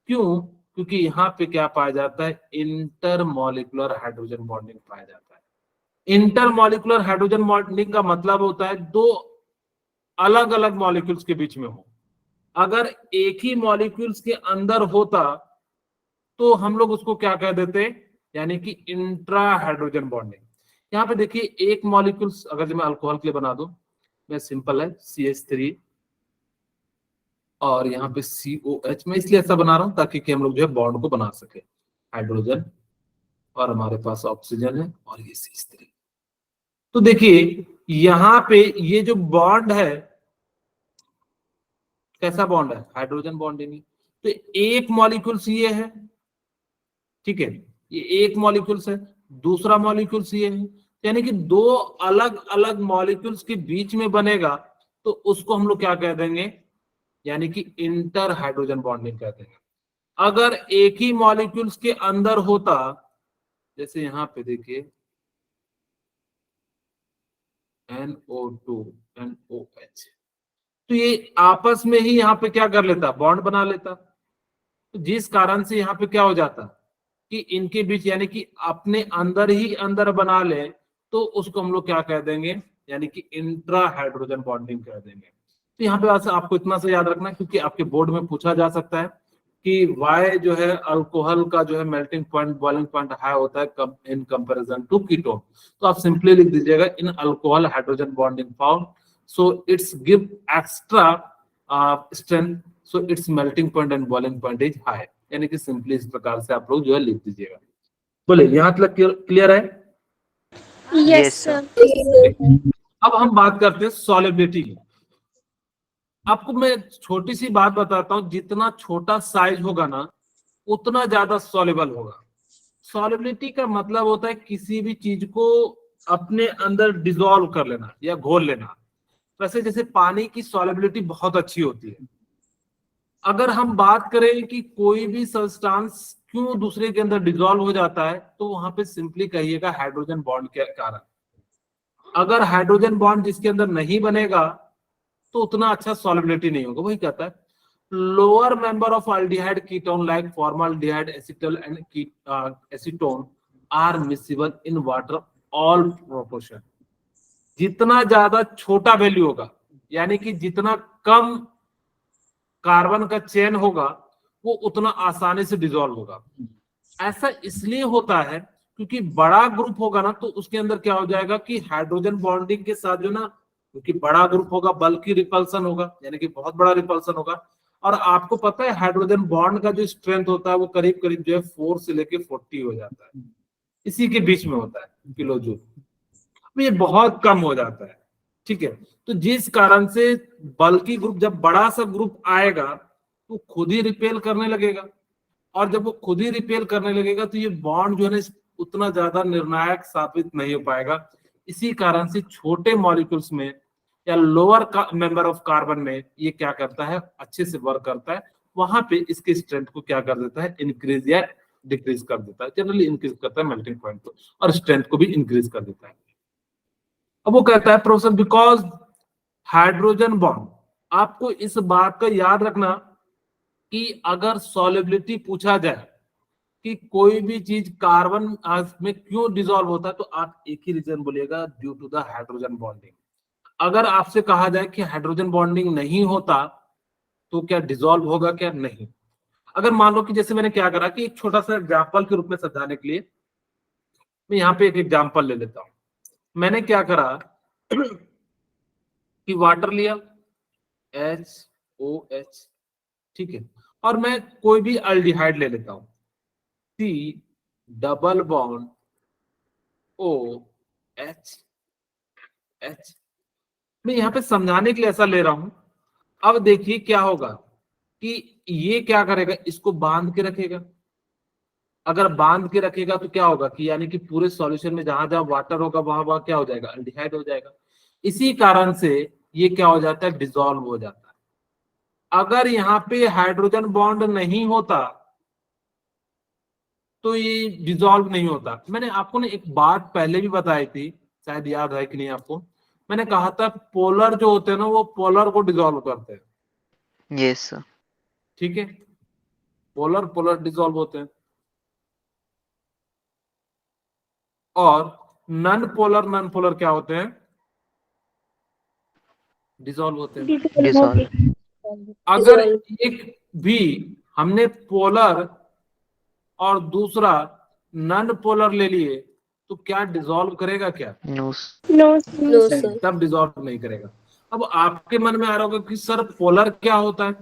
क्यों, क्योंकि यहाँ पे क्या पाया जाता है, इंटरमॉलिक्यूलर हाइड्रोजन बॉन्डिंग पाया जाता है। इंटरमॉलिक्यूलर हाइड्रोजन बॉन्डिंग का मतलब होता है दो अलग अलग मॉलिक्यूल्स के बीच में हो। अगर एक ही मॉलिक्यूल्स के अंदर होता तो हम लोग उसको क्या कह देते, यानी कि इंट्रा हाइड्रोजन बॉन्डिंग। यहाँ पे देखिए एक मॉलिक्यूल्स, अगर मैं अल्कोहल के लिए बना दूं, मैं सिंपल है CH3 और यहाँ पे COH, मैं इसलिए ऐसा बना रहा हूं ताकि कि हम लोग जो है बॉन्ड को बना सके, हाइड्रोजन और हमारे पास ऑक्सीजन है और ये CH3। तो देखिए यहाँ पे ये जो बॉन्ड है कैसा बॉन्ड है, हाइड्रोजन बॉन्ड ही नहीं। तो एक मॉलिक्यूल्स ये है, ठीक है, ये एक मॉलिक्यूल्स है, दूसरा मॉलिक्यूल्स ये है, यानी कि दो अलग अलग मॉलिक्यूल्स के बीच में बनेगा तो उसको हम लोग क्या कह देंगे, यानी कि इंटर हाइड्रोजन बॉन्डिंग कह देंगे। अगर एक ही मॉलिक्यूल्स के अंदर होता, जैसे यहाँ पे देखिए NO2 NOH, तो ये आपस में ही यहाँ पे क्या कर लेता, बॉन्ड बना लेता। तो जिस कारण से यहाँ पे क्या हो जाता कि इनके बीच, यानी कि अपने अंदर ही अंदर बना ले, तो उसको हम लोग क्या कह देंगे, यानी कि इंट्रा हाइड्रोजन बॉन्डिंग कह देंगे। तो यहाँ पे वैसे आपको इतना सा याद रखना है, क्योंकि आपके बोर्ड में पूछा जा सकता है कि वाई जो है अल्कोहल का जो है melting point boiling point high होता है इन कंपैरिजन टू कीटोन। तो आप सिंपली लिख दीजिएगा in alcohol hydrogen bonding found, so it's give extra strength, so it's melting point and boiling point is high. यानी कि सिंपली इस प्रकार से आप लोग जो है लिख दीजिएगा। बोले यहाँ तक क्लियर है? Yes, Yes, sir. अब हम बात करते हैं सॉलिबिलिटी की। आपको मैं छोटी सी बात बताता हूं, जितना छोटा साइज होगा ना उतना ज्यादा सॉल्युबल होगा। सॉलिबिलिटी का मतलब होता है किसी भी चीज को अपने अंदर डिसॉल्व कर लेना या घोल लेना। वैसे जैसे पानी की सॉलिबिलिटी बहुत अच्छी होती है। अगर हम बात करें कि कोई भी सब्सटेंस क्यों दूसरे के अंदर डिसॉल्व हो जाता है, तो वहां पे सिंपली कहिएगा हाइड्रोजन बॉन्ड के कारण। अगर हाइड्रोजन बॉन्ड जिसके अंदर नहीं बनेगा तो उतना अच्छा सॉलिबिलिटी नहीं होगा। वही कहता है lower member of aldehyde ketone like formaldehyde acetal and acetone are miscible in water all proportion. जितना ज्यादा छोटा वैल्यू होगा, यानी कि जितना कम कार्बन का चेन होगा वो उतना आसानी से डिसॉल्व होगा। ऐसा इसलिए होता है क्योंकि बड़ा ग्रुप होगा ना तो उसके अंदर क्या हो जाएगा कि हाइड्रोजन बॉन्डिंग के साथ जो ना, क्योंकि बड़ा ग्रुप होगा बल्कि रिपल्सन होगा, यानी कि बहुत बड़ा रिपल्सन होगा। और आपको पता है हाइड्रोजन बॉन्ड का जो स्ट्रेंथ होता है वो करीब करीब जो है 4 से लेके 40 हो जाता है, इसी के बीच में होता है किलो जूल, ये बहुत कम हो जाता है। ठीक है, तो जिस कारण से बल्कि ग्रुप, जब बड़ा सा ग्रुप आएगा तो खुद ही रिपेल करने लगेगा, और जब वो खुद ही रिपेल करने लगेगा तो ये बॉन्ड जो है ना उतना ज्यादा निर्णायक साबित नहीं हो पाएगा। इसी कारण से छोटे मॉलिक्यूल्स में या लोअर मेंबर ऑफ कार्बन में ये क्या करता है, अच्छे से वर्क करता है, वहां पे इसके स्ट्रेंथ को क्या कर देता है, इंक्रीज या डिक्रीज कर देता है। जनरली इंक्रीज करता है मेल्टिंग पॉइंट को, और स्ट्रेंथ को भी इंक्रीज कर देता है। अब वो कहता है प्रोफेसर बिकॉज हाइड्रोजन बॉन्ड, आपको इस बात का याद रखना कि अगर सॉल्युबिलिटी पूछा जाए कि कोई भी चीज कार्बन में क्यों डिसॉल्व होता है तो आप एक ही रीजन बोलिएगा, due to the hydrogen bonding. अगर आपसे कहा जाए कि हाइड्रोजन बॉन्डिंग नहीं होता तो क्या डिसॉल्व होगा, क्या नहीं। अगर मान लो कि जैसे मैंने क्या करा कि एक छोटा सा एग्जाम्पल के रूप में समझाने के लिए मैं यहाँ पे एक एग्जाम्पल ले लेता हूं। मैंने क्या करा कि वाटर लिया HOH, ठीक है, और मैं कोई भी अल्डिहाइड ले लेता हूं C डबल बॉन्ड OH। मैं यहाँ पे समझाने के लिए ऐसा ले रहा हूं। अब देखिए क्या होगा कि ये क्या करेगा, इसको बांध के रखेगा। अगर बांध के रखेगा तो क्या होगा कि यानी कि पूरे सॉल्यूशन में जहां जहां वाटर होगा वहां वहां क्या हो जाएगा, अल्डिहाइड हो जाएगा। इसी कारण से ये क्या हो जाता है, डिसॉल्व हो जाता है। अगर यहाँ पे हाइड्रोजन बॉन्ड नहीं होता तो ये डिसॉल्व नहीं होता। मैंने आपको ने एक बात पहले भी बताई थी, शायद याद है कि नहीं आपको। मैंने कहा था पोलर जो होते हैं ना वो पोलर को डिसॉल्व करते हैं। Yes sir. ठीक है, पोलर पोलर डिसॉल्व होते हैं, और नन पोलर क्या होते हैं, डिसॉल्व होते हैं। डिसॉल्व। अगर एक भी हमने पोलर और दूसरा नन पोलर ले लिए तो क्या डिसॉल्व करेगा, क्या नो। No sir. तब डिसॉल्व नहीं करेगा। अब आपके मन में आ रहा होगा कि सर पोलर क्या होता है।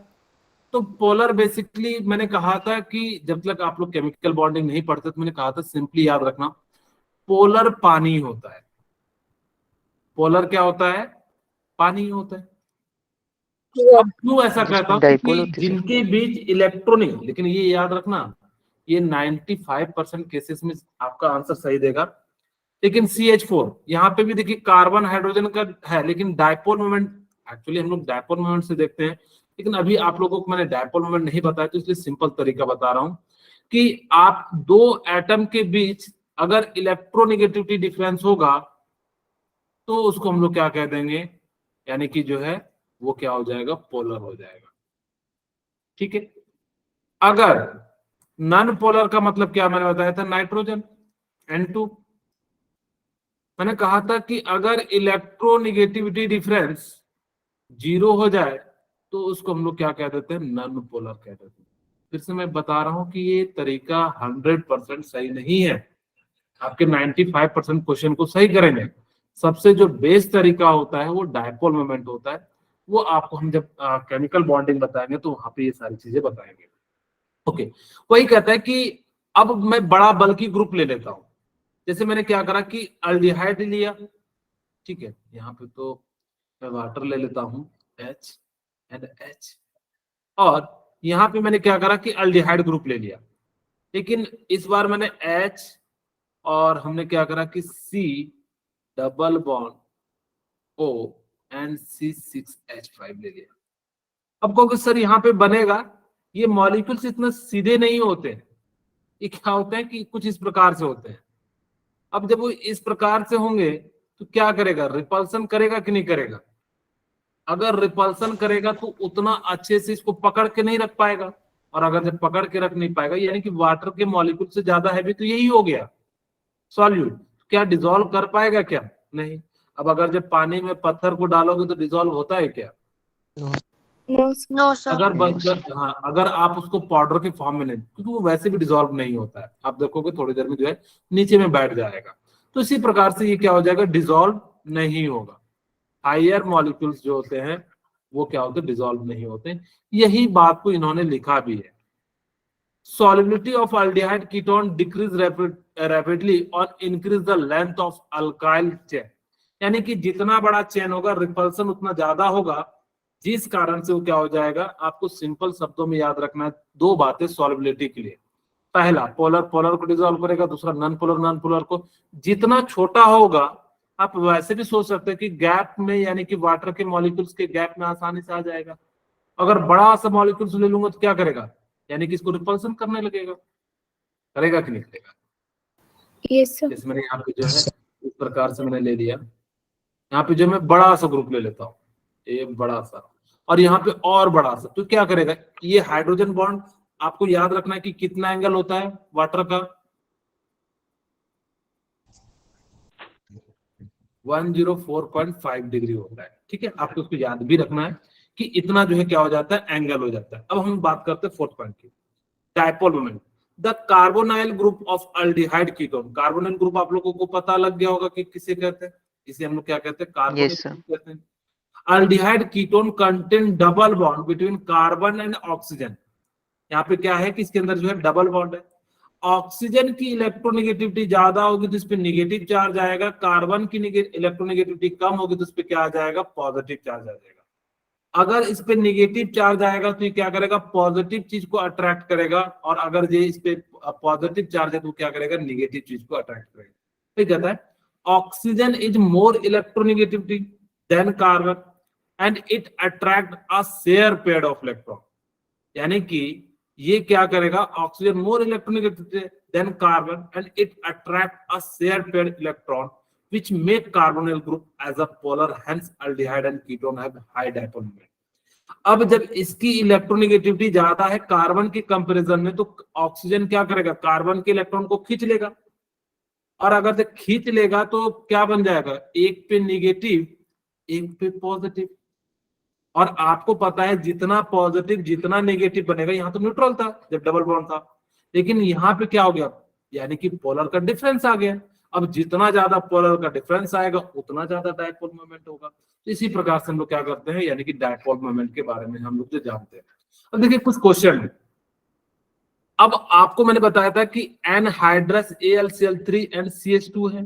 तो पोलर बेसिकली मैंने कहा था कि जब तक आप लोग केमिकल बॉन्डिंग नहीं पढ़ते तो मैंने कहा था सिंपली याद रखना, पोलर पानी होता है। पोलर क्या होता है, पानी होता है। अब क्यों ऐसा कहता हूं, डाइपोल क्योंकि होती है। जिनके बीच इलेक्ट्रॉनिक, लेकिन ये याद रखना ये 95% केसेस में आपका आंसर सही देगा। लेकिन CH4 यहाँ पे भी देखिए कार्बन हाइड्रोजन का है, लेकिन डायपोल मोमेंट, एक्चुअली हम लोग डायपोल मोमेंट से देखते हैं, लेकिन अभी आप लोगों को मैंने डायपोल मोमेंट नहीं बताया तो इसलिए सिंपल तरीका बता रहा हूं कि आप दो एटम के बीच अगर इलेक्ट्रोनेगेटिविटी डिफरेंस होगा तो उसको हम लोग क्या कह देंगे, यानी कि जो है वो क्या हो जाएगा, पोलर हो जाएगा। ठीक है, अगर नॉन पोलर का मतलब क्या मैंने बताया था, नाइट्रोजन N2। मैंने कहा था कि अगर इलेक्ट्रोनेगेटिविटी डिफरेंस 0 हो जाए तो उसको हम लोग क्या कह देते हैं, नॉन पोलर कह देते हैं। फिर से मैं बता रहा हूं कि ये तरीका 100% सही नहीं है, आपके 95% क्वेश्चन को सही करेंगे। सबसे जो बेस्ट तरीका होता है वो डायपोल मोमेंट होता है, वो आपको हम जब केमिकल बॉन्डिंग बताएंगे तो वहां पे ये सारी चीजें बताएंगे। ओके, वही कहता है कि अब मैं बड़ा बल्कि ग्रुप ले लेता हूं। जैसे मैंने क्या करा कि अल्डिहाइड लिया, ठीक है, यहाँ पे तो मैं वाटर ले लेता हूं H, और यहाँ पे मैंने क्या करा कि अल्डिहाइड ग्रुप ले लिया, लेकिन इस बार मैंने H और हमने क्या करा कि C double bond O and C6H5 ले लिया। अब कहोगे सर यहाँ पे बनेगा, ये मॉलिक्यूल्स इतना सीधे नहीं होते, ये क्या होते हैं कि कुछ इस प्रकार से होते हैं। अब जब वो इस प्रकार से होंगे तो क्या करेगा, रिपल्सन करेगा कि नहीं करेगा। अगर रिपल्सन करेगा तो उतना अच्छे से इसको पकड़ के नहीं रख पाएगा, और अगर जब पकड़ के रख नहीं पाएगा यानी कि वाटर के मॉलिक्यूल से ज्यादा हैवी तो यही हो गया सॉल्यूट, क्या डिसॉल्व कर पाएगा, क्या नहीं। अब अगर जब पानी में पत्थर को डालोगे तो डिसॉल्व होता है क्या, No, sir. No, sir. अगर No, sir. हाँ, अगर आप उसको पाउडर के फॉर्म में नहीं, क्योंकि वो वैसे भी डिसॉल्व नहीं होता है, आप देखोगे थोड़ी देर में जो है नीचे में बैठ जाएगा। तो इसी प्रकार से ये क्या हो जाएगा, डिसॉल्व नहीं होगा। हायर मॉलिक्यूल्स जो होते हैं वो क्या होते हैं, डिसॉल्व नहीं होते। यही बात को इन्होंने लिखा भी है। Solubility of aldehyde ketone decrease rapidly or increase the length of alkyl chain, यानी कि जितना बड़ा चेन होगा रिपल्सन उतना ज्यादा होगा, जिस कारण से वो क्या हो जाएगा, आपको सिंपल शब्दों में याद रखना है दो बातें सॉल्युबिलिटी के लिए। पहला, पोलर पोलर को डिसॉल्व करेगा, दूसरा नॉन पोलर को। जितना छोटा होगा, आप वैसे भी सोच सकते हैं कि गैप में, यानी कि वाटर के मॉलिक्यूल्स के गैप में आसानी से आ जाएगा। अगर बड़ा सा मॉलिक्यूल्स ले लूंगा तो क्या करेगा, यानी कि इसको रिपल्सन करने लगेगा, करेगा कि नहीं करेगा। Yes, sir. जैसे मैंने यहाँ पे जो है इस प्रकार से मैंने ले लिया, यहाँ पे जो मैं बड़ा सा ग्रुप ले लेता हूँ, ये बड़ा सा, और यहाँ पे और बड़ा सा, तो क्या करेगा, ये हाइड्रोजन बॉन्ड आपको याद रखना है कि कितना एंगल होता है वाटर का, 104.5 डिग्री होता है। ठीक है, आपको उसको याद भी रखना है कि इतना जो है क्या हो जाता है, एंगल हो जाता है। अब हम बात करते हैं फोर्थ पॉइंट की, dipole moment. The carbonyl group of aldehyde ketone, carbonyl group आप लोगों को पता लग गया होगा कि किसे कहते हैं, इसे हम लोग क्या कहते हैं, कार्बोनिल Yes, sir. ग्रुप कहते हैं। Aldehyde ketone contain double bond between carbon and oxygen. यहाँ पे क्या है कि इसके अंदर जो है डबल बॉन्ड है। ऑक्सीजन की इलेक्ट्रोनेगेटिविटी ज्यादा होगी तो इस पे नेगेटिव चार्ज आएगा, कार्बन की इलेक्ट्रोनेगेटिविटी कम होगी तो इस पे क्या आ जाएगा, पॉजिटिव चार्ज आ जाएगा। अगर इस पे नेगेटिव चार्ज आएगा तो ये क्या करेगा, पॉजिटिव चीज को अट्रैक्ट करेगा, और अगर ये इस पे पॉजिटिव चार्ज है तो क्या करेगा, नेगेटिव चीज को अट्रैक्ट करेगा। ठीक कहता है, oxygen is more electronegativity than carbon and it attract a share pair of electron, यानी कि ये क्या करेगा, oxygen more electronegativity than carbon and it attract a share pair electron which make carbonyl group as a polar, hence aldehyde and ketone have high dipole moment. अब जब इसकी इलेक्ट्रोनेगेटिविटी ज्यादा है कार्बन के कंपैरिजन में, तो ऑक्सीजन क्या करेगा, कार्बन के इलेक्ट्रॉन को खींच लेगा, और अगर से खींच लेगा तो क्या बन जाएगा, एक पे नेगेटिव एक पे पॉजिटिव। और आपको पता है जितना पॉजिटिव जितना नेगेटिव बनेगा, यहाँ तो न्यूट्रल था जब डबल बॉन्ड था, लेकिन यहाँ पे क्या हो गया, यानी कि पोलर का डिफरेंस आ गया। अब जितना ज्यादा पोलर का डिफरेंस आएगा उतना ज्यादा डायपोल मोमेंट होगा। तो इसी प्रकार से हम लोग क्या करते हैं, यानी कि डायपोल मोमेंट के बारे में हम लोग जो जानते हैं। अब देखिए कुछ क्वेश्चन है। अब आपको मैंने बताया था कि एनहाइड्रस AlCl3 एंड CH2 है।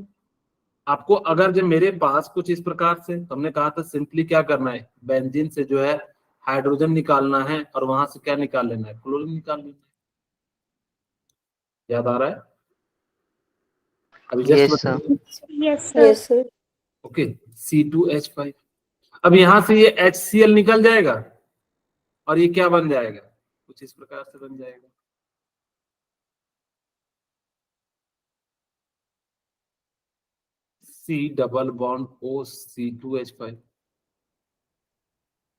आपको अगर जब मेरे पास कुछ इस प्रकार से, हमने कहा था सिंपली क्या करना है, बेंजीन से जो है हाइड्रोजन निकालना है और वहां से क्या निकाल लेना है, क्लोरीन निकाल लेना है। याद आ रहा है अभी Yes, just sir. Yes, sir. Yes, sir. Okay, C2H5। अब यहां से ये HCl निकल जाएगा और ये क्या बन जाएगा, कुछ इस प्रकार से बन जाएगा। C double bond O C2H5,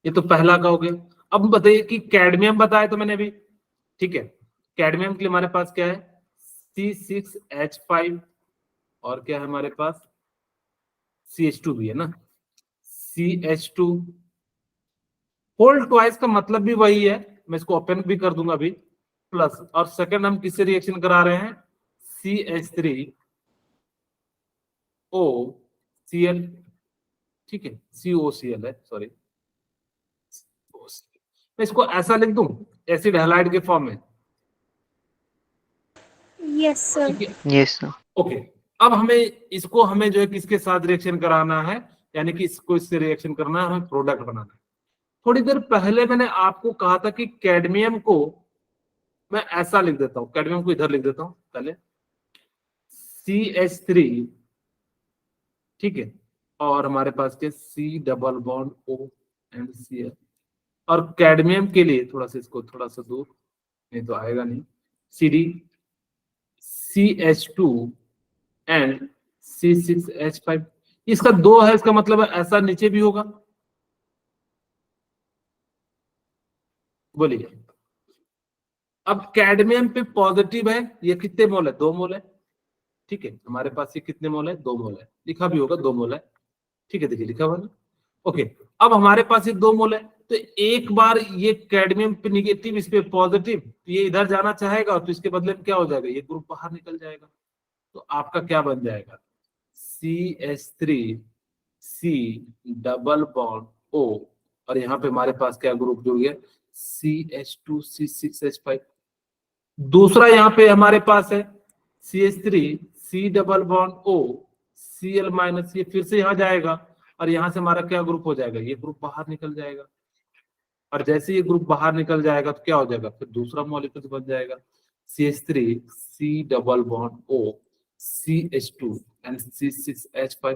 ये तो पहला का हो गया। अब बताइए कि कैडमियम बताया तो मैंने अभी, ठीक है, कैडमियम के लिए हमारे पास क्या है, C6H5, और क्या है हमारे पास, CH2 भी है ना, CH2 होल ट्वाइस का मतलब भी वही है, मैं इसको ओपन भी कर दूंगा अभी, प्लस, और सेकंड हम किससे रिएक्शन करा रहे हैं, CH3OCl, ठीक है, COCl है, सॉरी, मैं इसको ऐसा लिख दूं एसिड हैलाइड के फॉर्म में, Yes, sir. ठीक है, Yes, sir. ओके। अब हमें जो है किसके साथ रिएक्शन कराना है, यानी कि इसको इससे रिएक्शन करना है, हमें प्रोडक्ट बनाना है। थोड़ी देर पहले मैंने आपको कहा था कि कैडमियम को मैं ऐसा लिख देता हूं, कैडमियम को इधर लिख देता हूं पहले, CH3, ठीक है, और हमारे पास के C double bond O and Cl, और कैडमियम के लिए थोड़ा सा इसको थोड़ा सा दूर, नहीं तो आएगा नहीं, CD CH2 एंड C6H5, इसका 2 है, इसका मतलब है ऐसा नीचे भी होगा, बोलिए। अब कैडमियम पे पॉजिटिव है, ये कितने मोल है, 2 मोल है, ठीक है, हमारे पास ये कितने मोल है, 2 मोल है, लिखा भी होगा 2 मोल है, ठीक है, देखिए लिखा हुआ ना, ओके। अब हमारे पास ये 2 मोल है, तो एक बार ये कैडमियम पे निगेटिव, इस पे पॉजिटिव, तो ये इधर जाना चाहेगा तो इसके बदले में क्या हो जाएगा, ये ग्रुप बाहर निकल जाएगा। तो आपका क्या बन जाएगा, CH3C डबल बॉन्ड O, और यहाँ पे हमारे पास क्या ग्रुप जुड़ गया, CH2C6H5। दूसरा यहाँ पे हमारे पास है CH3C double bond O Cl minus, ये फिर से यहाँ जाएगा और यहाँ से हमारा क्या ग्रुप हो जाएगा, ये ग्रुप बाहर निकल जाएगा। और जैसे ये ग्रुप बाहर निकल जाएगा तो क्या हो जाएगा, फिर दूसरा मॉलिक्यूल बन जाएगा CH3C double bond O CH2 and C6H5।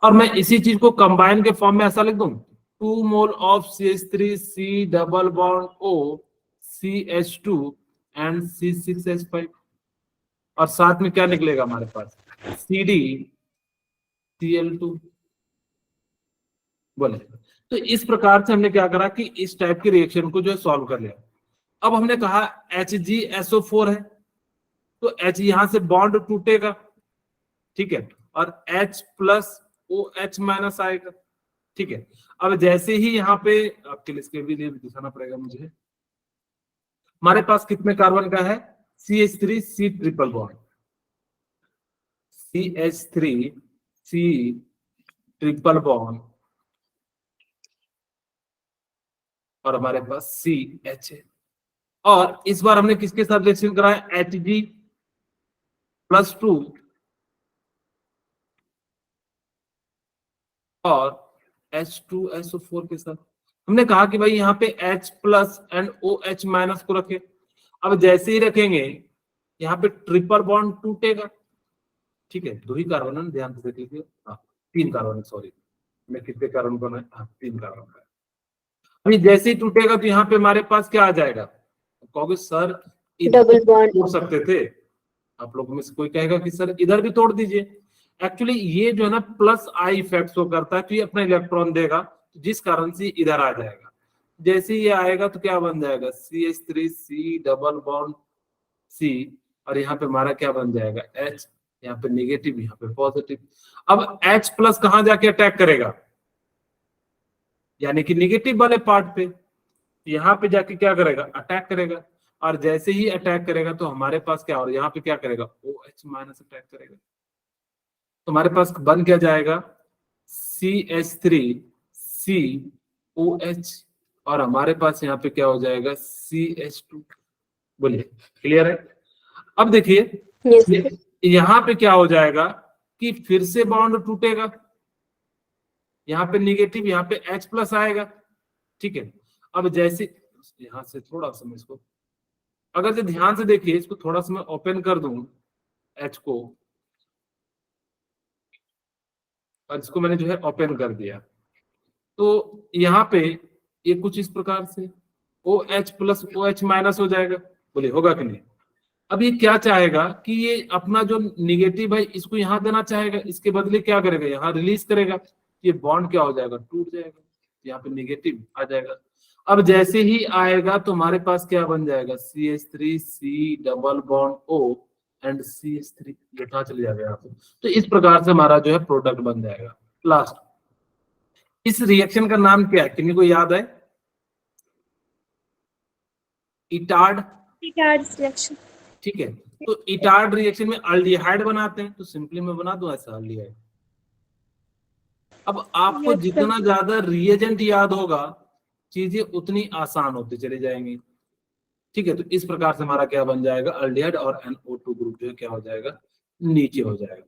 और मैं इसी चीज को कंबाइन के फॉर्म में ऐसा लिख दूं, 2 mole of CH3C double bond O CH2 and C6H5, और साथ में क्या निकलेगा हमारे पास, CdCl2। बोले तो इस प्रकार से हमने क्या करा कि इस टाइप के रिएक्शन को जो है सॉल्व कर लिया। अब हमने कहा HgSO4 है, तो H यहां से बॉन्ड टूटेगा, ठीक है, और H प्लस OH माइनस आएगा, ठीक है। अब जैसे ही यहाँ पे आपके लिए इसके भी लिए दिखाना पड़ेगा मुझे, हमारे पास कितने कार्बन का है, CH3C triple bond, CH3C triple bond, और हमारे पास CH है। और इस बार हमने किसके साथ रिएक्शन कराया, Hg+2 और H2SO4 के साथ। हमने कहा कि भाई यहाँ पे H plus and OH minus को रखे। अब जैसे ही रखेंगे यहाँ पे ट्रिपल बॉन्ड टूटेगा, ठीक है, 2 ही कार्बन है, ध्यान से देख लीजिए, हाँ 3 कार्बन, सॉरी मैं कितने कार्बन को, हाँ 3 कार्बन का। अभी जैसे ही टूटेगा तो यहाँ पे हमारे पास क्या आ जाएगा, कहोगे सर डबल बॉन्ड तोड़ सकते थे, आप लोगों में से कोई कहेगा कि सर इधर भी तोड़ दीजिए। एक्चुअली ये जो है ना प्लस आई इफेक्ट शो करता है, तो ये अपना इलेक्ट्रॉन देगा, जिस कारण से इधर आ जाएगा। जैसे ये आएगा तो क्या बन जाएगा, CH3C डबल बॉन्ड C, और यहाँ पे हमारा क्या बन जाएगा H, यहाँ पे नेगेटिव यहाँ पे पॉजिटिव। अब H प्लस कहाँ जाके अटैक करेगा, यानी कि नेगेटिव वाले पार्ट पे, यहाँ पे जाके क्या करेगा, अटैक करेगा। और जैसे ही अटैक करेगा तो हमारे पास क्या, और यहाँ पे क्या करेगा, OH माइनस अटैक करेगा। तो हमारे पास बन क्या जाएगा, CH3COH, और हमारे पास यहाँ पे क्या हो जाएगा, CH2। बोलिए क्लियर है। अब देखिए यहाँ पे क्या हो जाएगा कि फिर से बॉन्ड टूटेगा, यहाँ पे निगेटिव, यहाँ पे H प्लस आएगा, ठीक है। अब जैसे यहाँ से थोड़ा सा मैं इसको, अगर से ध्यान से देखिए, इसको थोड़ा सा मैं ओपन कर दूं H को, और इसको मैंने जो है ओपन कर दिया, तो यहाँ पे ये कुछ इस प्रकार से OH प्लस OH माइनस हो जाएगा। बोलिए होगा कि नहीं। अब ये क्या चाहेगा कि ये अपना जो निगेटिव है इसको यहाँ देना चाहेगा, इसके बदले क्या करेगा, यहाँ रिलीज करेगा, ये बॉन्ड क्या हो जाएगा, टूट जाएगा, यहाँ पे निगेटिव आ जाएगा। अब जैसे ही आएगा तो हमारे पास क्या बन जाएगा, CH3C double bond O and CH3, ये कहाँ चले जाएगा यहाँ पे। तो इस प्रकार से हमारा जो है प्रोडक्ट बन जाएगा। लास्ट, इस रिएक्शन का नाम क्या है, किसी को याद है, इटार्ड रिएक्शन। ठीक है। तो इटार्ड रिएक्शन में अल्डिहाइड बनाते हैं, तो सिंपली मैं बना दूं ऐसा अल्डिहाइड। अब आपको जितना ज्यादा रिएजेंट याद होगा, चीजें उतनी आसान होती चली जाएंगी, ठीक है। तो इस प्रकार से हमारा क्या बन जाएगा, अल्डिहाइड और NO2 ग्रुप जो है क्या हो जाएगा, नीचे हो जाएगा,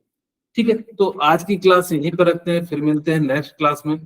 ठीक है। तो आज की क्लास यहीं पर रखते हैं, फिर मिलते हैं नेक्स्ट क्लास में।